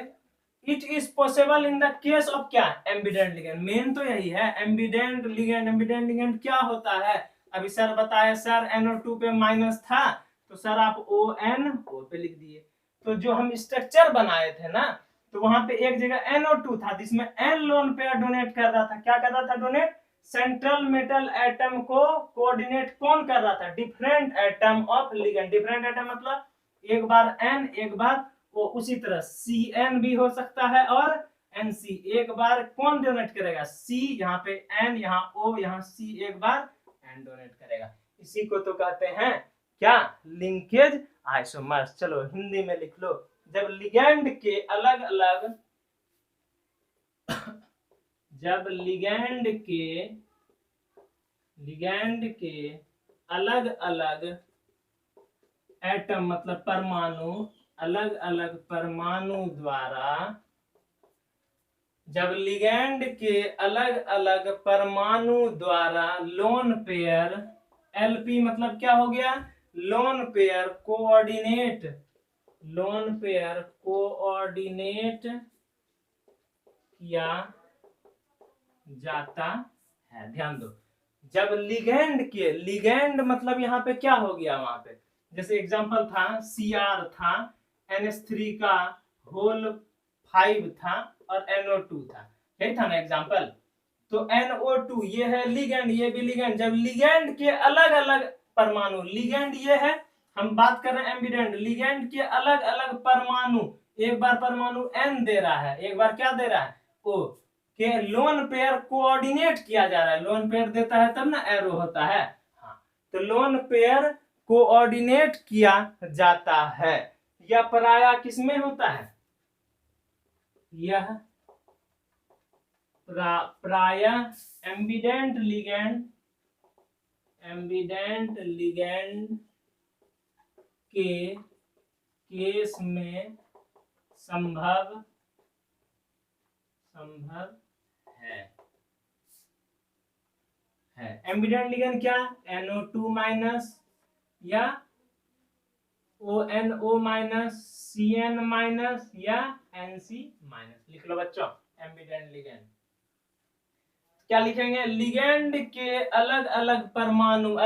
it is possible in the case of क्या, एम्बिडेंट लिगेंड, मेन तो यही है एम्बिडेंट लिगेंड क्या होता है, अभी सर बताया, सर NO2 पे माइनस था तो सर आप ONO पे लिख दिए। तो जो हम स्ट्रक्चर बनाए थे ना, तो वहां पे एक जगह NO2 था जिसमें N लोन पेयर डोनेट कर रहा था, क्या कर रहा था डोनेट, सेंट्रल मेटल एटम को कोऑर्डिनेट कौन कर रहा था, different atom of ligand. Different atom मतलब एक बार N एक बार O, उसी तरह CN भी हो सकता है और NC, एक बार कौन डोनेट करेगा, C, यहाँ पे N, यहाँ O, यहाँ C, एक बार N डोनेट करेगा, इसी को तो कहते हैं क्या, लिंकेज आइसोमर्स। चलो हिंदी में लिख लो, जब लिगेंड के अलग अलग अलग अलग एटम मतलब परमाणु, अलग अलग परमाणु द्वारा, जब लिगेंड के अलग अलग परमाणु द्वारा लोन पेयर, LP मतलब क्या हो गया, लोन पेयर कोऑर्डिनेट किया जाता है। ध्यान दो, जब लिगेंड मतलब यहाँ पे क्या हो गया, वहां पे जैसे एग्जांपल था Cr था, NH3 का होल 5 था और NO2 था, यही था ना एग्जांपल। तो NO2 ये है लिगेंड, ये भी लिगेंड, जब लिगेंड के अलग अलग परमाणु, लिगेंड ये है, हम बात कर रहे हैं एम्बिडेंट, लिगेंड के अलग अलग परमाणु, एक बार परमाणु N दे रहा है, एक बार क्या दे रहा है, O के लोन पेयर कोऑर्डिनेट किया जा रहा है, लोन पेयर देता है तब ना एरो होता है, हाँ, तो लोन पेयर कोऑर्डिनेट किया जाता है, यह पराया किसमें होता है? यह प्राय एम्बिडेंट लिगेंड के केस में संभव है। एम्बिडेंट लिगेंड क्या? NO2 माइनस या ONO माइनस, CN माइनस या NC माइनस। लिख लो बच्चों एम्बिडेंट लिगेंड। क्या लिखेंगे? लिगेंड के अलग अलग परमाणु,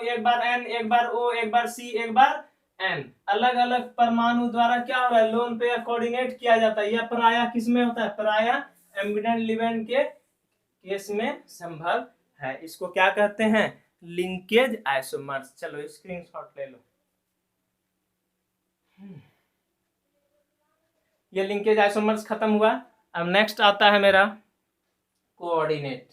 एक बार N, एक बार O, एक बार C, एक बार N, अलग अलग परमाणु द्वारा क्या हो रहा है? लोन पे कोऑर्डिनेट किया जाता है। यह पराया किसमें होता है? पराया एम्बिडेंट लिगेंड के केस में संभव है। इसको क्या कहते हैं? Linkage isomers. चलो स्क्रीनशॉट ले लो। ये लिंकेज आइसोमर्स खत्म हुआ। अब नेक्स्ट आता है मेरा कोऑर्डिनेशन।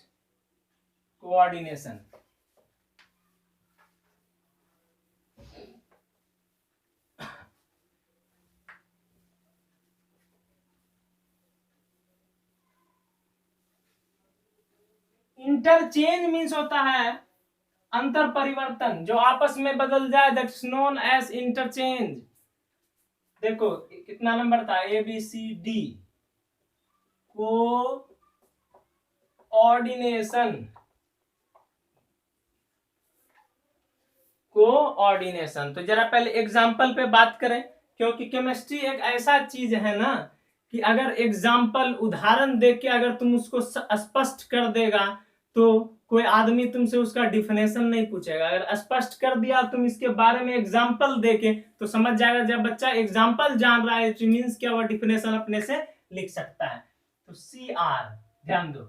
इंटरचेंज मीन्स होता है अंतर परिवर्तन, जो आपस में बदल जाए, दैट्स नोन एज इंटरचेंज। देखो कितना नंबर था? ABCD coordination. तो जरा पहले एग्जाम्पल पे बात करें, क्योंकि केमिस्ट्री एक ऐसा चीज है ना कि अगर एग्जाम्पल, उदाहरण देख के अगर तुम उसको स्पष्ट कर देगा तो कोई आदमी तुमसे उसका डिफिनेशन नहीं पूछेगा। अगर स्पष्ट कर दिया तुम इसके बारे में एग्जाम्पल देके तो समझ जाएगा। जब बच्चा एग्जाम्पल जान रहा है इट मींस क्या, वो डिफिनेशन अपने से लिख सकता है। तो CR ध्यान दो,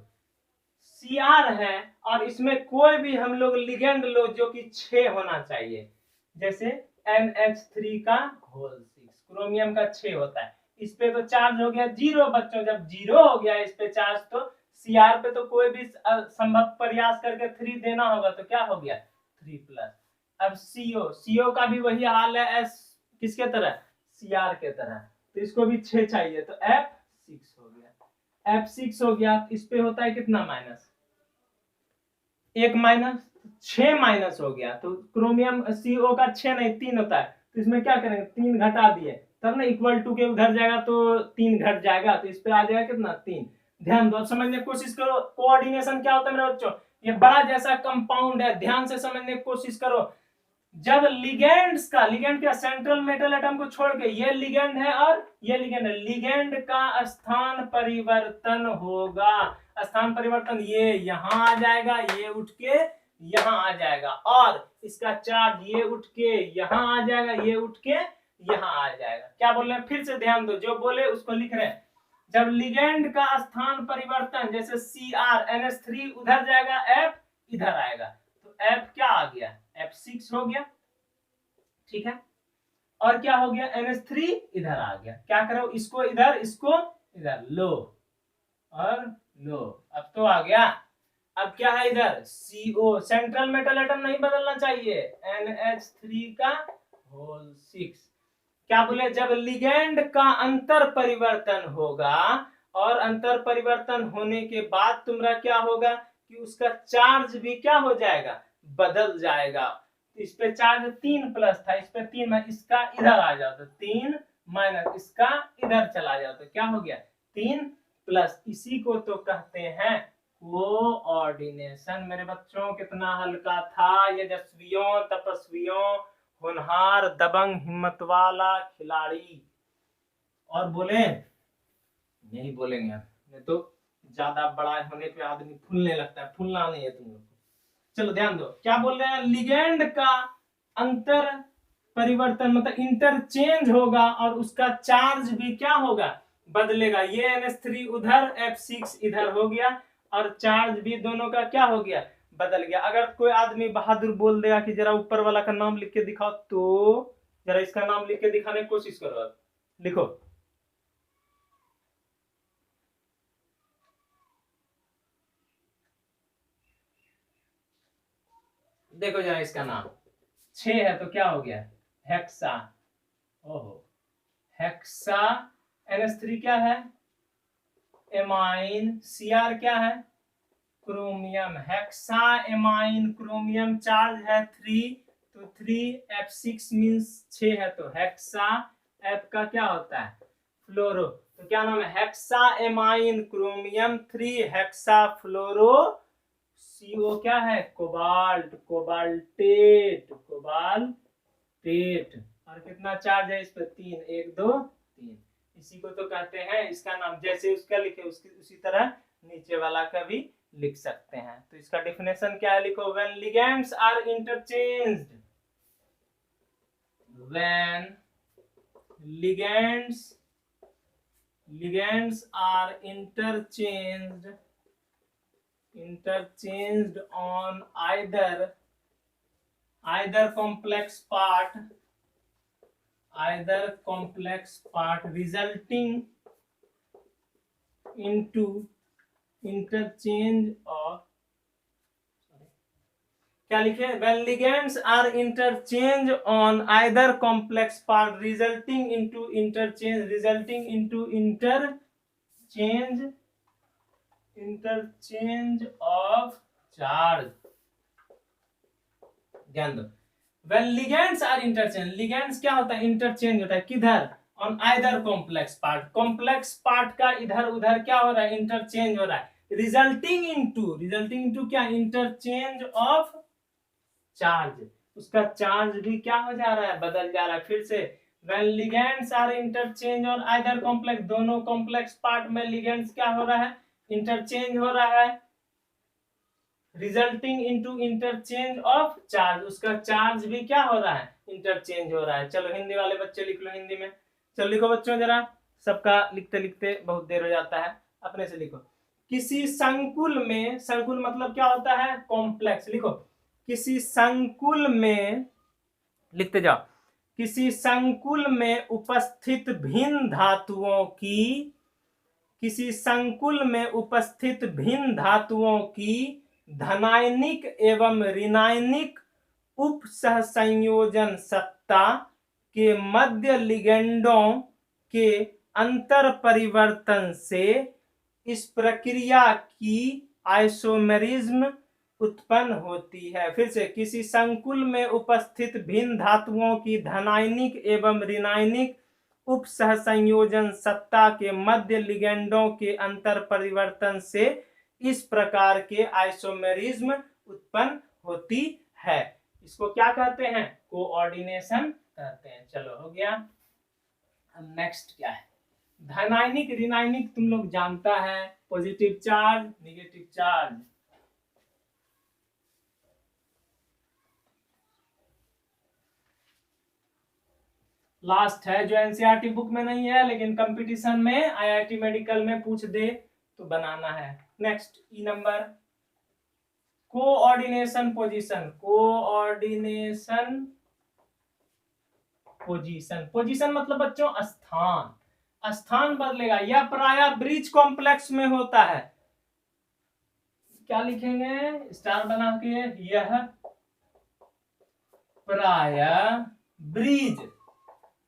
CR है और इसमें कोई भी हम लोग लिगेंड लो जो कि 6 होना चाहिए। जैसे NH3 का होल 6, क्रोमियम का 6 होता है। इस पे तो चार्ज हो गया 0 बच्चों। जब 0 हो गया इस पे चार्ज, तो CR पे तो कोई भी संभव प्रयास करके 3 देना होगा, तो क्या हो गया 3+। अब CO का भी वही हाल है एस किसके तरह? CR के तरह। तो इसको भी 6 चाहिए, तो F6 हो गया। F6 हो गया। इस पे होता है कितना? माइनस 1 माइनस 6 माइनस हो गया। तो क्रोमियम CO का 6 नहीं 3 होता है। तो इसमें क्या करेंगे? 3 घटा दिए तब ना इक्वल टू के उधर जाएगा तो 3 घट जाएगा, तो इस पे आ जाएगा कितना? 3। ध्यान दो, समझने की कोशिश करो। कोऑर्डिनेशन क्या होता है मेरे बच्चों? ये बड़ा जैसा कंपाउंड है, ध्यान से समझने की कोशिश करो। जब लिगेंड का सेंट्रल मेटल एटम को छोड़ के ये लिगेंड है और ये लिगेंड है, लिगेंड का स्थान परिवर्तन होगा। स्थान परिवर्तन, ये यहां आ जाएगा, ये उठ के यहां आ जाएगा, और इसका चार्ज ये उठ के यहां आ जाएगा, ये उठ के यहां आ जाएगा। क्या बोल रहे हैं? फिर से ध्यान दो, जो बोले उसको लिख रहे हैं। जब लिगेंड का स्थान परिवर्तन, जैसे CR NH3 उधर जाएगा, F इधर आएगा, तो F क्या आ गया? F6 हो गया। ठीक है, और क्या हो गया? NH3 इधर आ गया। क्या करो? इसको इधर, इसको इधर, लो और लो। अब तो आ गया। अब क्या है इधर? CO, सेंट्रल मेटल एटम नहीं बदलना चाहिए, NH3 का होल 6। क्या बोले? जब लिगेंड का अंतर परिवर्तन होगा, और अंतर परिवर्तन होने के बाद तुम्हारा क्या होगा कि उसका चार्ज भी क्या हो जाएगा? बदल जाएगा। इस पे चार्ज 3+ था, इस पे 3 है, इसका इधर आ जाओ तो 3 माइनस, इसका इधर चला जाओ तो क्या हो गया? 3+। इसी को तो कहते हैं कोऑर्डिनेशन। मेरे बच्चों कितना हल्का था। यशस्वियों, तपस्वियों, होनहार, दबंग, हिम्मत वाला खिलाड़ी। और बोले नहीं बोलेंगे, नहीं तो ज्यादा बड़ा होने पे आदमी फूलने लगता है। फूलना नहीं है तुम लोग। चलो ध्यान दो, क्या बोल रहे हैं? लिगेंड का अंतर परिवर्तन मतलब इंटरचेंज होगा, और उसका चार्ज भी क्या होगा? बदलेगा। ये NH3 उधर, F6 इधर हो गया, और चार्ज भी दोनों का क्या हो गया? बदल गया। अगर कोई आदमी बहादुर बोल देगा कि जरा ऊपर वाला का नाम लिख के दिखाओ, तो जरा इसका नाम लिख के दिखाने की कोशिश करो। लिखो, देखो जरा इसका नाम 6 है तो क्या हो गया? हेक्सा। ओहो, हेक्सा NH3 क्या है? एमाइन। Cr क्या है? Chromium. Hexa amine chromium charge है 3, तो 3F6 मीन्स 6 है, तो हेक्सा F का क्या होता है? फ्लोरो। तो क्या नाम है? हेक्सा एमाइन क्रोमियम 3 हेक्सा फ्लोरो। CO क्या है? Cobalt, cobaltate, cobaltate. और कितना चार्ज है इस पर? 3, 1 2 3। इसी को तो कहते हैं, इसका नाम जैसे उसका लिखे उसकी उसी तरह नीचे वाला का भी लिख सकते हैं। तो इसका डेफिनेशन क्या है? लिखो, when ligands are interchanged, when ligands are interchanged on either complex part resulting into interchange of, क्या लिखे? When ligands are interchanged on either complex part resulting into interchange of charge। ध्यान दो, when ligands are interchanged, ligands क्या होता है? Interchange होता है। किधर? on either complex part का इधर उधर क्या हो रहा है? इंटरचेंज हो रहा है। resulting into क्या? Interchange of charge. उसका चार्ज भी क्या हो जा रहा है? बदल जा रहा है। फिर से, when ligands are interchange on either complex, दोनों कॉम्प्लेक्स पार्ट में ligands क्या हो रहा है? इंटरचेंज हो रहा है। Resulting into interchange of charge, उसका चार्ज भी क्या हो रहा है? इंटरचेंज हो रहा है। चलो हिंदी वाले बच्चे लिख लो हिंदी में। चलो लिखो बच्चों जरा, सबका लिखते लिखते बहुत देर हो जाता है, अपने से लिखो। किसी संकुल में, संकुल मतलब क्या होता है? कॉम्प्लेक्स। लिखो, किसी संकुल में, लिखते जाओ, किसी संकुल में उपस्थित भिन्न धातुओं की, किसी संकुल में उपस्थित भिन्न धातुओं की धनायनिक एवं ऋणायनिक उप सहसंयोजन सत्ता के मध्य लिगेंडों के अंतर परिवर्तन से इस प्रक्रिया की आइसोमेरिज्म उत्पन्न होती है। फिर से, किसी संकुल में उपस्थित भिन्न धातुओं की धनायनिक एवं ऋणायनिक उप सहसंयोजन सत्ता के मध्य लिगेंडों के अंतर परिवर्तन से इस प्रकार के आइसोमेरिज्म उत्पन्न होती है। इसको क्या कहते हैं? कोऑर्डिनेशन कहते हैं। चलो हो गया। अब नेक्स्ट क्या है? धनायनिक ऋणायनिक तुम लोग जानता है, positive charge negative charge. Last है जो एनसीईआरटी बुक में नहीं है लेकिन कंपटीशन में आईआईटी मेडिकल में पूछ दे तो बनाना है। Next E number, coordination position. Coordination position मतलब बच्चों स्थान, स्थान बदलेगा। यह प्रायः ब्रिज कॉम्प्लेक्स में होता है। क्या लिखेंगे? स्टार बना के, यह प्रायः ब्रिज।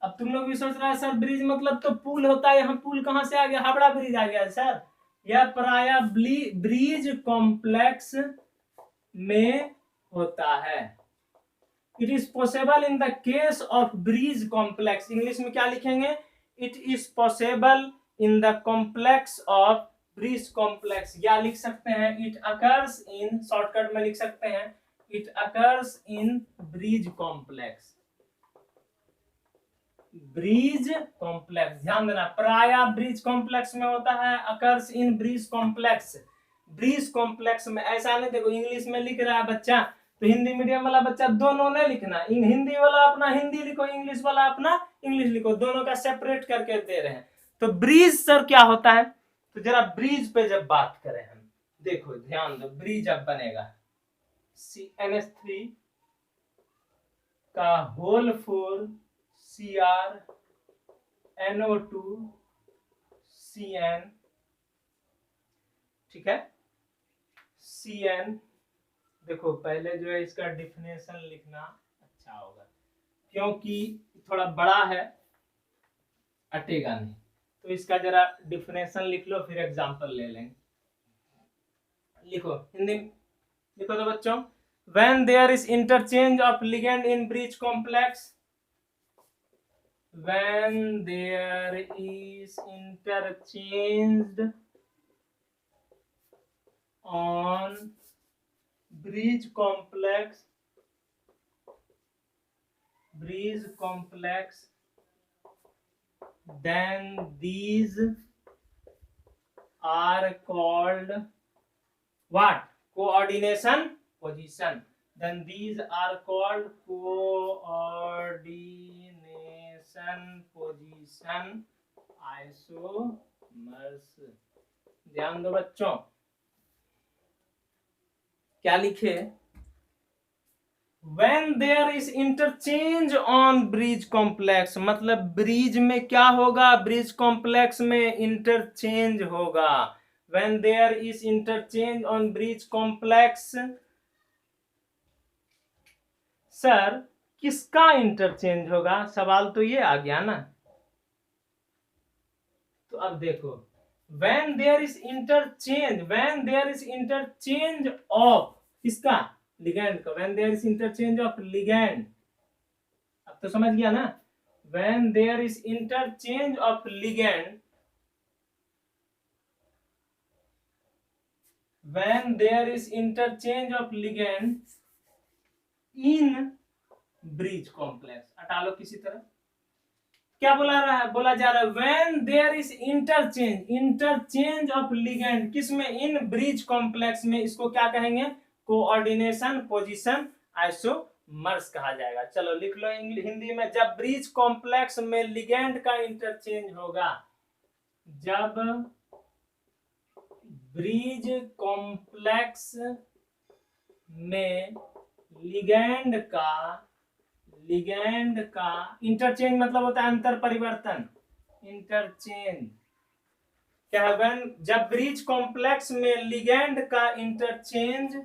अब तुम लोग भी सोच रहे हैं सर ब्रिज मतलब तो पुल होता है, यहाँ पुल कहां से आ गया? हावड़ा ब्रिज आ गया सर। यह प्रायः ब्रिज कॉम्प्लेक्स में होता है। It is possible in the case of bridge complex. English में क्या लिखेंगे? It is possible in the complex of bridge complex, या लिख सकते हैं इट अकर्स इन, शॉर्टकट में लिख सकते हैं it occurs in bridge complex. Bridge complex, ध्यान देना, प्रायः ब्रिज कॉम्प्लेक्स में होता है, occurs in bridge complex. Bridge complex में ऐसा नहीं, देखो इंग्लिश में लिख रहा है बच्चा तो हिंदी मीडियम वाला बच्चा दोनों नहीं लिखना, हिंदी वाला अपना हिंदी लिखो, इंग्लिश वाला अपना इंग्लिश लिखो, दोनों का सेपरेट करके दे रहे हैं। तो ब्रिज सर क्या होता है? तो जरा ब्रिज पे जब बात करें हम, देखो ध्यान दो, ब्रिज अब बनेगा NH3 का होल 4 Cr NO2 Cn, ठीक है, Cn। देखो पहले जो है इसका डिफिनेशन लिखना अच्छा होगा क्योंकि थोड़ा बड़ा है अटेगा नहीं। तो इसका जरा डिफिनेशन लिख लो, फिर एग्जांपल ले लेंगे। लिखो हिंदी लिखो तो बच्चों, when there is interchange of ligand in bridge complex, when there is interchanged on bridge complex then these are called what? Coordination position. Then these are called coordination position isomers. ध्यान दो बच्चों, क्या लिखे? When there is interchange on bridge complex, मतलब bridge में क्या होगा? Bridge complex में इंटरचेंज होगा। When there is interchange on bridge complex, sir किसका इंटरचेंज होगा? सवाल तो ये आ गया ना। तो अब देखो, when there is interchange of किसका? लिगैंड का। when there is interchange of ligand, अब तो समझ गया ना। when there is interchange of ligand, in bridge complex, हटा लो किसी तरह। क्या बोला जा रहा है? when there is interchange of ligand, किसमें? इन ब्रिज कॉम्प्लेक्स में। इसको क्या कहेंगे? कोऑर्डिनेशन पोजीशन आइसोमर्स कहा जाएगा। चलो लिख लो हिंदी में, जब ब्रिज कॉम्प्लेक्स में लिगैंड का इंटरचेंज होगा, जब ब्रिज कॉम्प्लेक्स में लिगैंड का इंटरचेंज मतलब होता है अंतर परिवर्तन। इंटरचेंज क्या है? जब ब्रिज कॉम्प्लेक्स में लिगैंड का इंटरचेंज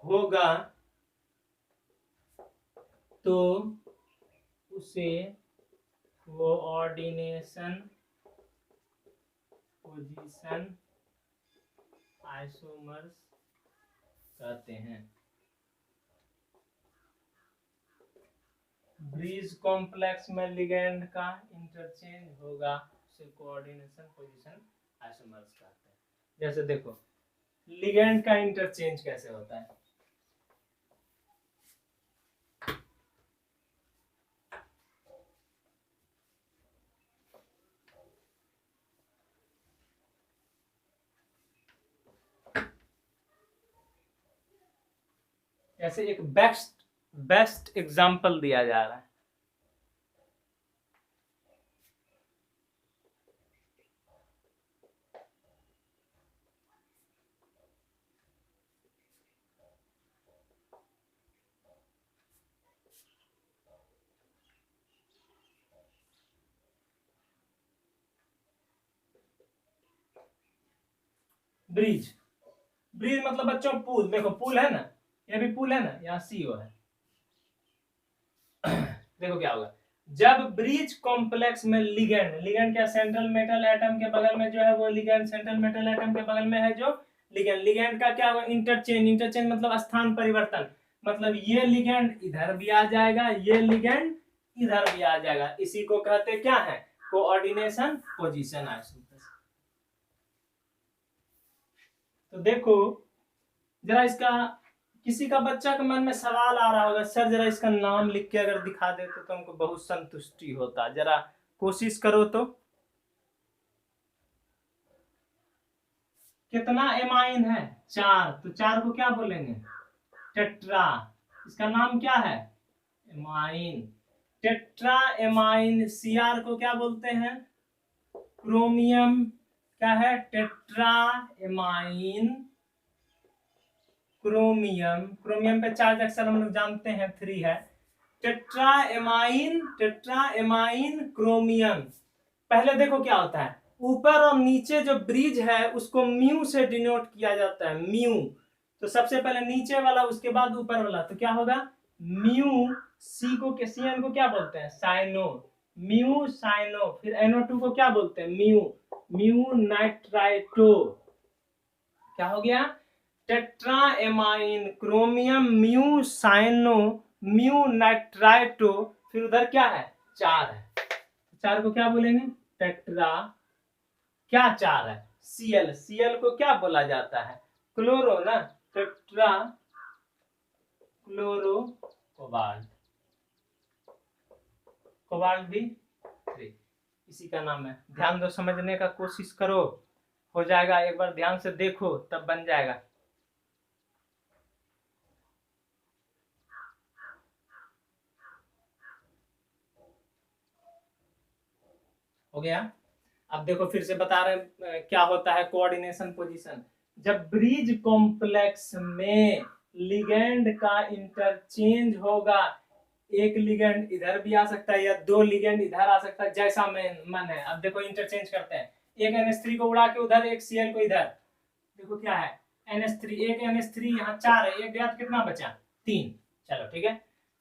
होगा तो उसे कोऑर्डिनेशन पोजीशन आइसोमर्स कहते हैं। ब्रिज कॉम्प्लेक्स में लिगैंड का इंटरचेंज होगा, उसे कोऑर्डिनेशन पोजीशन आइसोमर्स कहते हैं। जैसे देखो लिगैंड का इंटरचेंज कैसे होता है। ऐसे एक बेस्ट एग्जांपल दिया जा रहा है। ब्रिज मतलब बच्चों पुल। देखो पुल है ना, ये भी पुल है ना, यहाँ सीओ है। देखो क्या होगा, जब ब्रिज कॉम्प्लेक्स में लिगैंड क्या? सेंट्रल मेटल एटम के बगल में जो है वो लिगैंड, सेंट्रल मेटल एटम के बगल में है जो लिगैंड का क्या होगा? इंटरचेंज मतलब स्थान परिवर्तन। मतलब ये लिगैंड इधर भी आ जाएगा, ये लिगैंड इधर भी आ जाएगा। इसी को कहते क्या है? Coordination position isomers. तो देखो जरा इसका, किसी का बच्चा के मन में सवाल आ रहा होगा, सर जरा इसका नाम लिख के अगर दिखा देते तो हमको बहुत संतुष्टि होता। जरा कोशिश करो तो। कितना एमाइन है? 4। तो 4 को क्या बोलेंगे? टेट्रा। इसका नाम क्या है? एमाइन। Tetra amine. सीआर को क्या बोलते हैं? क्रोमियम। क्या है? टेट्रा एमाइन क्रोमियम पे चार्ज अक्सर हम लोग जानते हैं 3 है। Tetra amine chromium. पहले देखो क्या होता है, ऊपर और नीचे जो ब्रिज है उसको म्यू से डिनोट किया जाता है। म्यू, तो सबसे पहले नीचे वाला, उसके बाद ऊपर वाला, तो क्या होगा? म्यू सी को CN को क्या बोलते हैं? Cyano, mu cyano. फिर NO2 को क्या बोलते हैं? Mu, mu nitrito. क्या हो गया? Tetraammine chromium mu cyano mu nitrito. फिर उधर क्या है? 4 है। 4 को क्या बोलेंगे? टेट्रा। क्या 4 है? Cl। Cl को क्या बोला जाता है? क्लोरो ना, टेट्रा क्लोरो कोबाल्ट। कोबाल्ट भी 3 इसी का नाम है। ध्यान दो, समझने का कोशिश करो, हो जाएगा। एक बार ध्यान से देखो तब बन जाएगा। हो गया? अब देखो फिर से बता रहे हैं क्या होता है कोऑर्डिनेशन पोजीशन। जब ब्रिज कॉम्प्लेक्स में लिगेंड का इंटरचेंज होगा, एक लिगेंड इधर भी आ सकता है या 2 लिगेंड इधर आ सकता है, जैसा मन है। अब देखो इंटरचेंज करते हैं, एक NH3 को उड़ा के उधर, एक Cl को इधर। देखो क्या है? NH3, एक NH3 यहाँ 4 है, एक गया तो कितना बचा? 3। चलो ठीक है,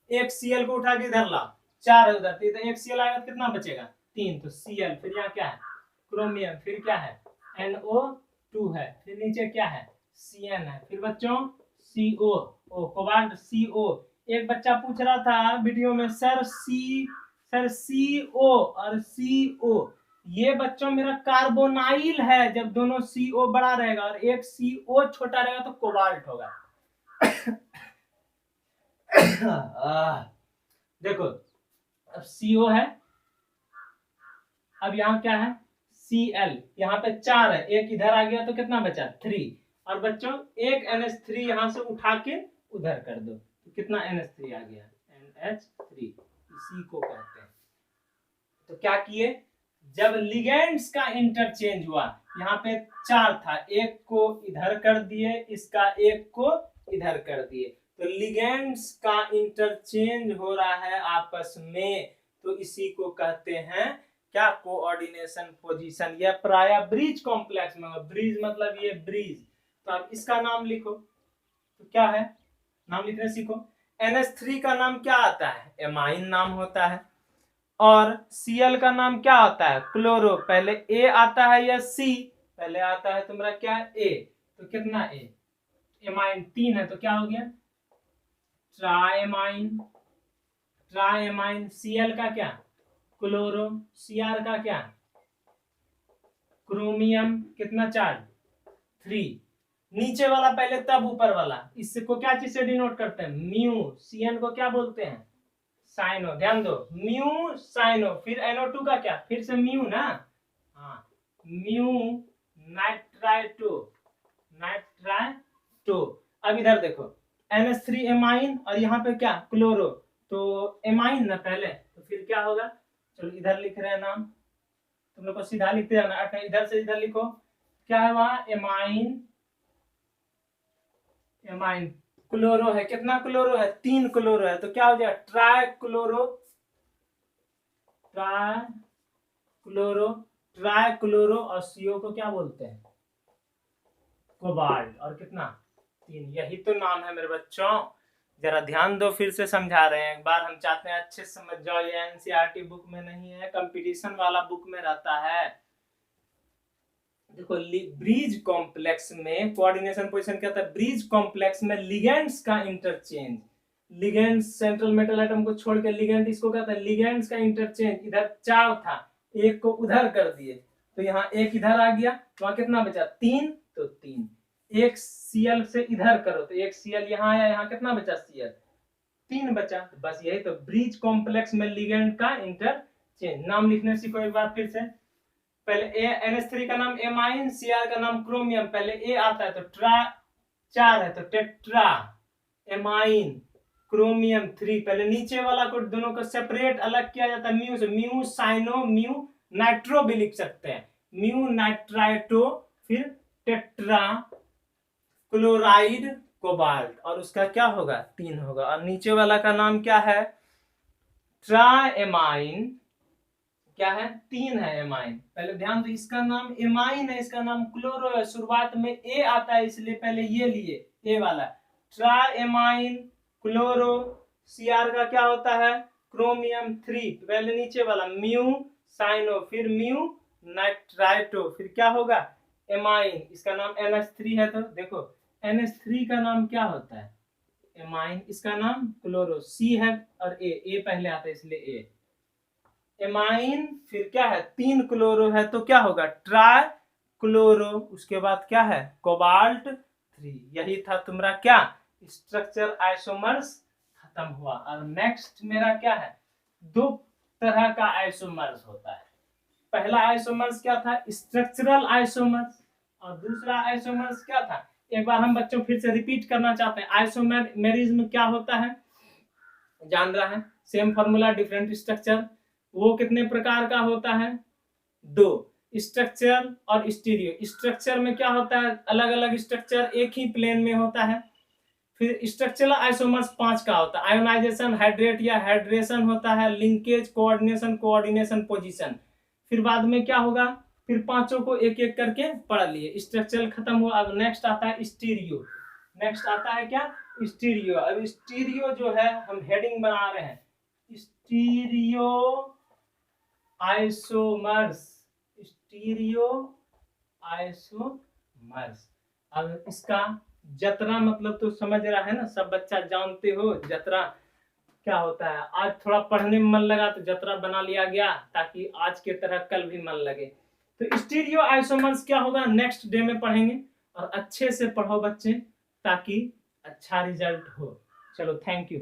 एक Cl को उठा के इधर ला, 4 है उधर, तो एक Cl आएगा तो कितना बचेगा? 3। तो Cl, फिर यहाँ क्या है? क्रोमियम, फिर क्या है? NO2 है, फिर नीचे क्या है? Cn है, फिर बच्चों CO, कोबाल्ट CO। एक बच्चा पूछ रहा था वीडियो में, सर CO और CO, ये बच्चों मेरा कार्बोनाइल है। जब दोनों CO बड़ा रहेगा और एक CO छोटा रहेगा तो कोबाल्ट होगा। देखो अब CO है, अब यहाँ क्या है? Cl। यहाँ पे 4 है, एक इधर आ गया तो कितना बचा? 3। और बच्चों एक NH3 यहाँ से उठा के उधर कर दो तो कितना NH3 आ गया? NH3। इसी को कहते हैं। तो क्या किए? जब लिगेंड्स का इंटरचेंज हुआ, यहाँ पे 4 था, एक को इधर कर दिए, इसका एक को इधर कर दिए, तो लिगेंड्स का इंटरचेंज हो रहा है आपस में, तो इसी को कहते हैं क्या? Coordination position. यह प्राय ब्रिज कॉम्प्लेक्स में, ब्रिज मतलब ये ब्रिज। तो अब इसका नाम लिखो, तो क्या है? नाम लिखने सीखो। NH3 का नाम क्या आता है? एमाइन नाम होता है। और Cl का नाम क्या आता है? क्लोरो। पहले A आता है या C? पहले आता है तुम्हारा क्या? A। तो कितना A? एमाइन 3 है, तो क्या हो गया? ट्राएमाइन। ट्राएमाइन। Cl का क्या? क्लोरो। Cr का क्या? क्रोमियम। कितना चार्ज? 3। नीचे वाला पहले तब ऊपर वाला। इसको क्या चीज से डिनोट करते हैं? म्यू। Cn को क्या बोलते हैं? साइनो। ध्यान दो, म्यू साइनो। फिर NO2 का क्या? फिर से म्यू ना, हाँ, म्यू नाइट्राइटो। नाइट्राइटो। अब इधर देखो, NH3 एमाइन और यहाँ पे क्या? क्लोरो। तो एमाइन ना पहले, तो फिर क्या होगा? चलो इधर लिख रहे हैं नाम, तुम लोग को सीधा लिखते जाना। इधर से इधर लिखो, क्या है वहां? एमाइन। एमाइन क्लोरो है, कितना क्लोरो है? 3 क्लोरो है, तो क्या हो जाएगा? Try chloro. Try chloro. और CO को क्या बोलते हैं? कोबाल्ट। और कितना? 3। यही तो नाम है मेरे बच्चों। जरा ध्यान दो, फिर से समझा रहे हैं एक बार, हम चाहते हैं अच्छे से समझ जाओ। ये NCERT बुक में नहीं है, कंपटीशन वाला बुक में रहता है। देखो ब्रिज कॉम्प्लेक्स में कोऑर्डिनेशन पोजीशन क्या था? ब्रिज कॉम्प्लेक्स में लिगेंड्स का interchange. Ligands central metal atom को छोड़ के लिगेंड, इसको कहता है लिगेंड्स का इंटरचेंज। इधर 4 था, एक को उधर कर दिए, तो यहाँ एक इधर आ गया, वहां कितना बचा? 3। तो 3। एक Cl से इधर करो, तो एक Cl यहाँ आया, यहाँ कितना बचा? Cl 3 बचा। बस यही तो ब्रिज कॉम्प्लेक्स में लिगेंड का इंटरचेंज। नाम लिखने सीखो एक बार फिर से। पहले NH3 का नाम एमाइन, Cr का नाम क्रोमियम। पहले A आता है तो ट्रा, 4 है तो टेट्रा एमाइन क्रोमियम 3। पहले नीचे वाला को दोनों को सेपरेट अलग किया जाता है म्यू से। म्यू साइनो म्यू नाइट्रो भी लिख सकते हैं, म्यू नाइट्राइटो। फिर टेट्रा क्लोराइड कोबाल्ट, और उसका क्या होगा? 3 होगा। और नीचे वाला का नाम क्या है? ट्राएमाइन। क्या है? 3 है एमाइन। पहले ध्यान दो, इसका नाम एमाइन है, इसका नाम क्लोरो है। शुरुआत में A आता है, इसलिए पहले ये लिए A वाला। ट्राएमाइन क्लोरो Cr का क्या होता है, क्रोमियम 3, पहले नीचे वाला म्यू साइनो, फिर म्यू नाइट्राइटो, फिर क्या होगा एमाइन, इसका नाम NH3 है। तो देखो NH3 का नाम क्या होता है एमाइन, इसका नाम क्लोरो, C है और A पहले आता है इसलिए A एमाइन। फिर क्या है 3 क्लोरो है तो क्या होगा ट्राई क्लोरो, उसके बाद क्या है कोबाल्ट 3। यही था तुम्हारा क्या स्ट्रक्चर आइसोमर्स खत्म हुआ। और नेक्स्ट मेरा क्या है, दो तरह का आइसोमर्स होता है। पहला आइसोमर्स क्या था स्ट्रक्चरल आइसोमर्स, और दूसरा आइसोमर्स क्या था, एक बार हम बच्चों फिर से रिपीट करना चाहते हैं। आइसोमेरिज्म क्या होता है जान रहा है, सेम फॉर्मूला डिफरेंट स्ट्रक्चर। वो कितने प्रकार का होता है, दो, स्ट्रक्चर और स्टीरियो। स्ट्रक्चर में क्या होता है अलग अलग स्ट्रक्चर एक ही प्लेन में होता है। फिर स्ट्रक्चरल आइसोमर्स 5 का होता है, आयोनाइजेशन, हाइड्रेट या हाइड्रेशन होता है, लिंकेज, कोऑर्डिनेशन, कोऑर्डिनेशन, पोजीशन। फिर बाद में क्या होगा, फिर पांचों को एक एक करके पढ़ लिए। स्ट्रक्चरल खत्म हुआ, अब नेक्स्ट आता है स्टीरियो। नेक्स्ट आता है क्या स्टीरियो। अब स्टीरियो जो है हम हेडिंग बना रहे हैं, स्टीरियो आइसोमर्स, स्टीरियो आइसोमर्स। अब इसका जतरा मतलब तो समझ रहा है ना, सब बच्चा जानते हो जतरा क्या होता है। आज थोड़ा पढ़ने में मन लगा तो जतरा बना लिया गया ताकि आज के तरह कल भी मन लगे। तो स्टीरियो आइसोमर्स क्या होगा नेक्स्ट डे में पढ़ेंगे, और अच्छे से पढ़ो बच्चे ताकि अच्छा रिजल्ट हो। चलो थैंक यू।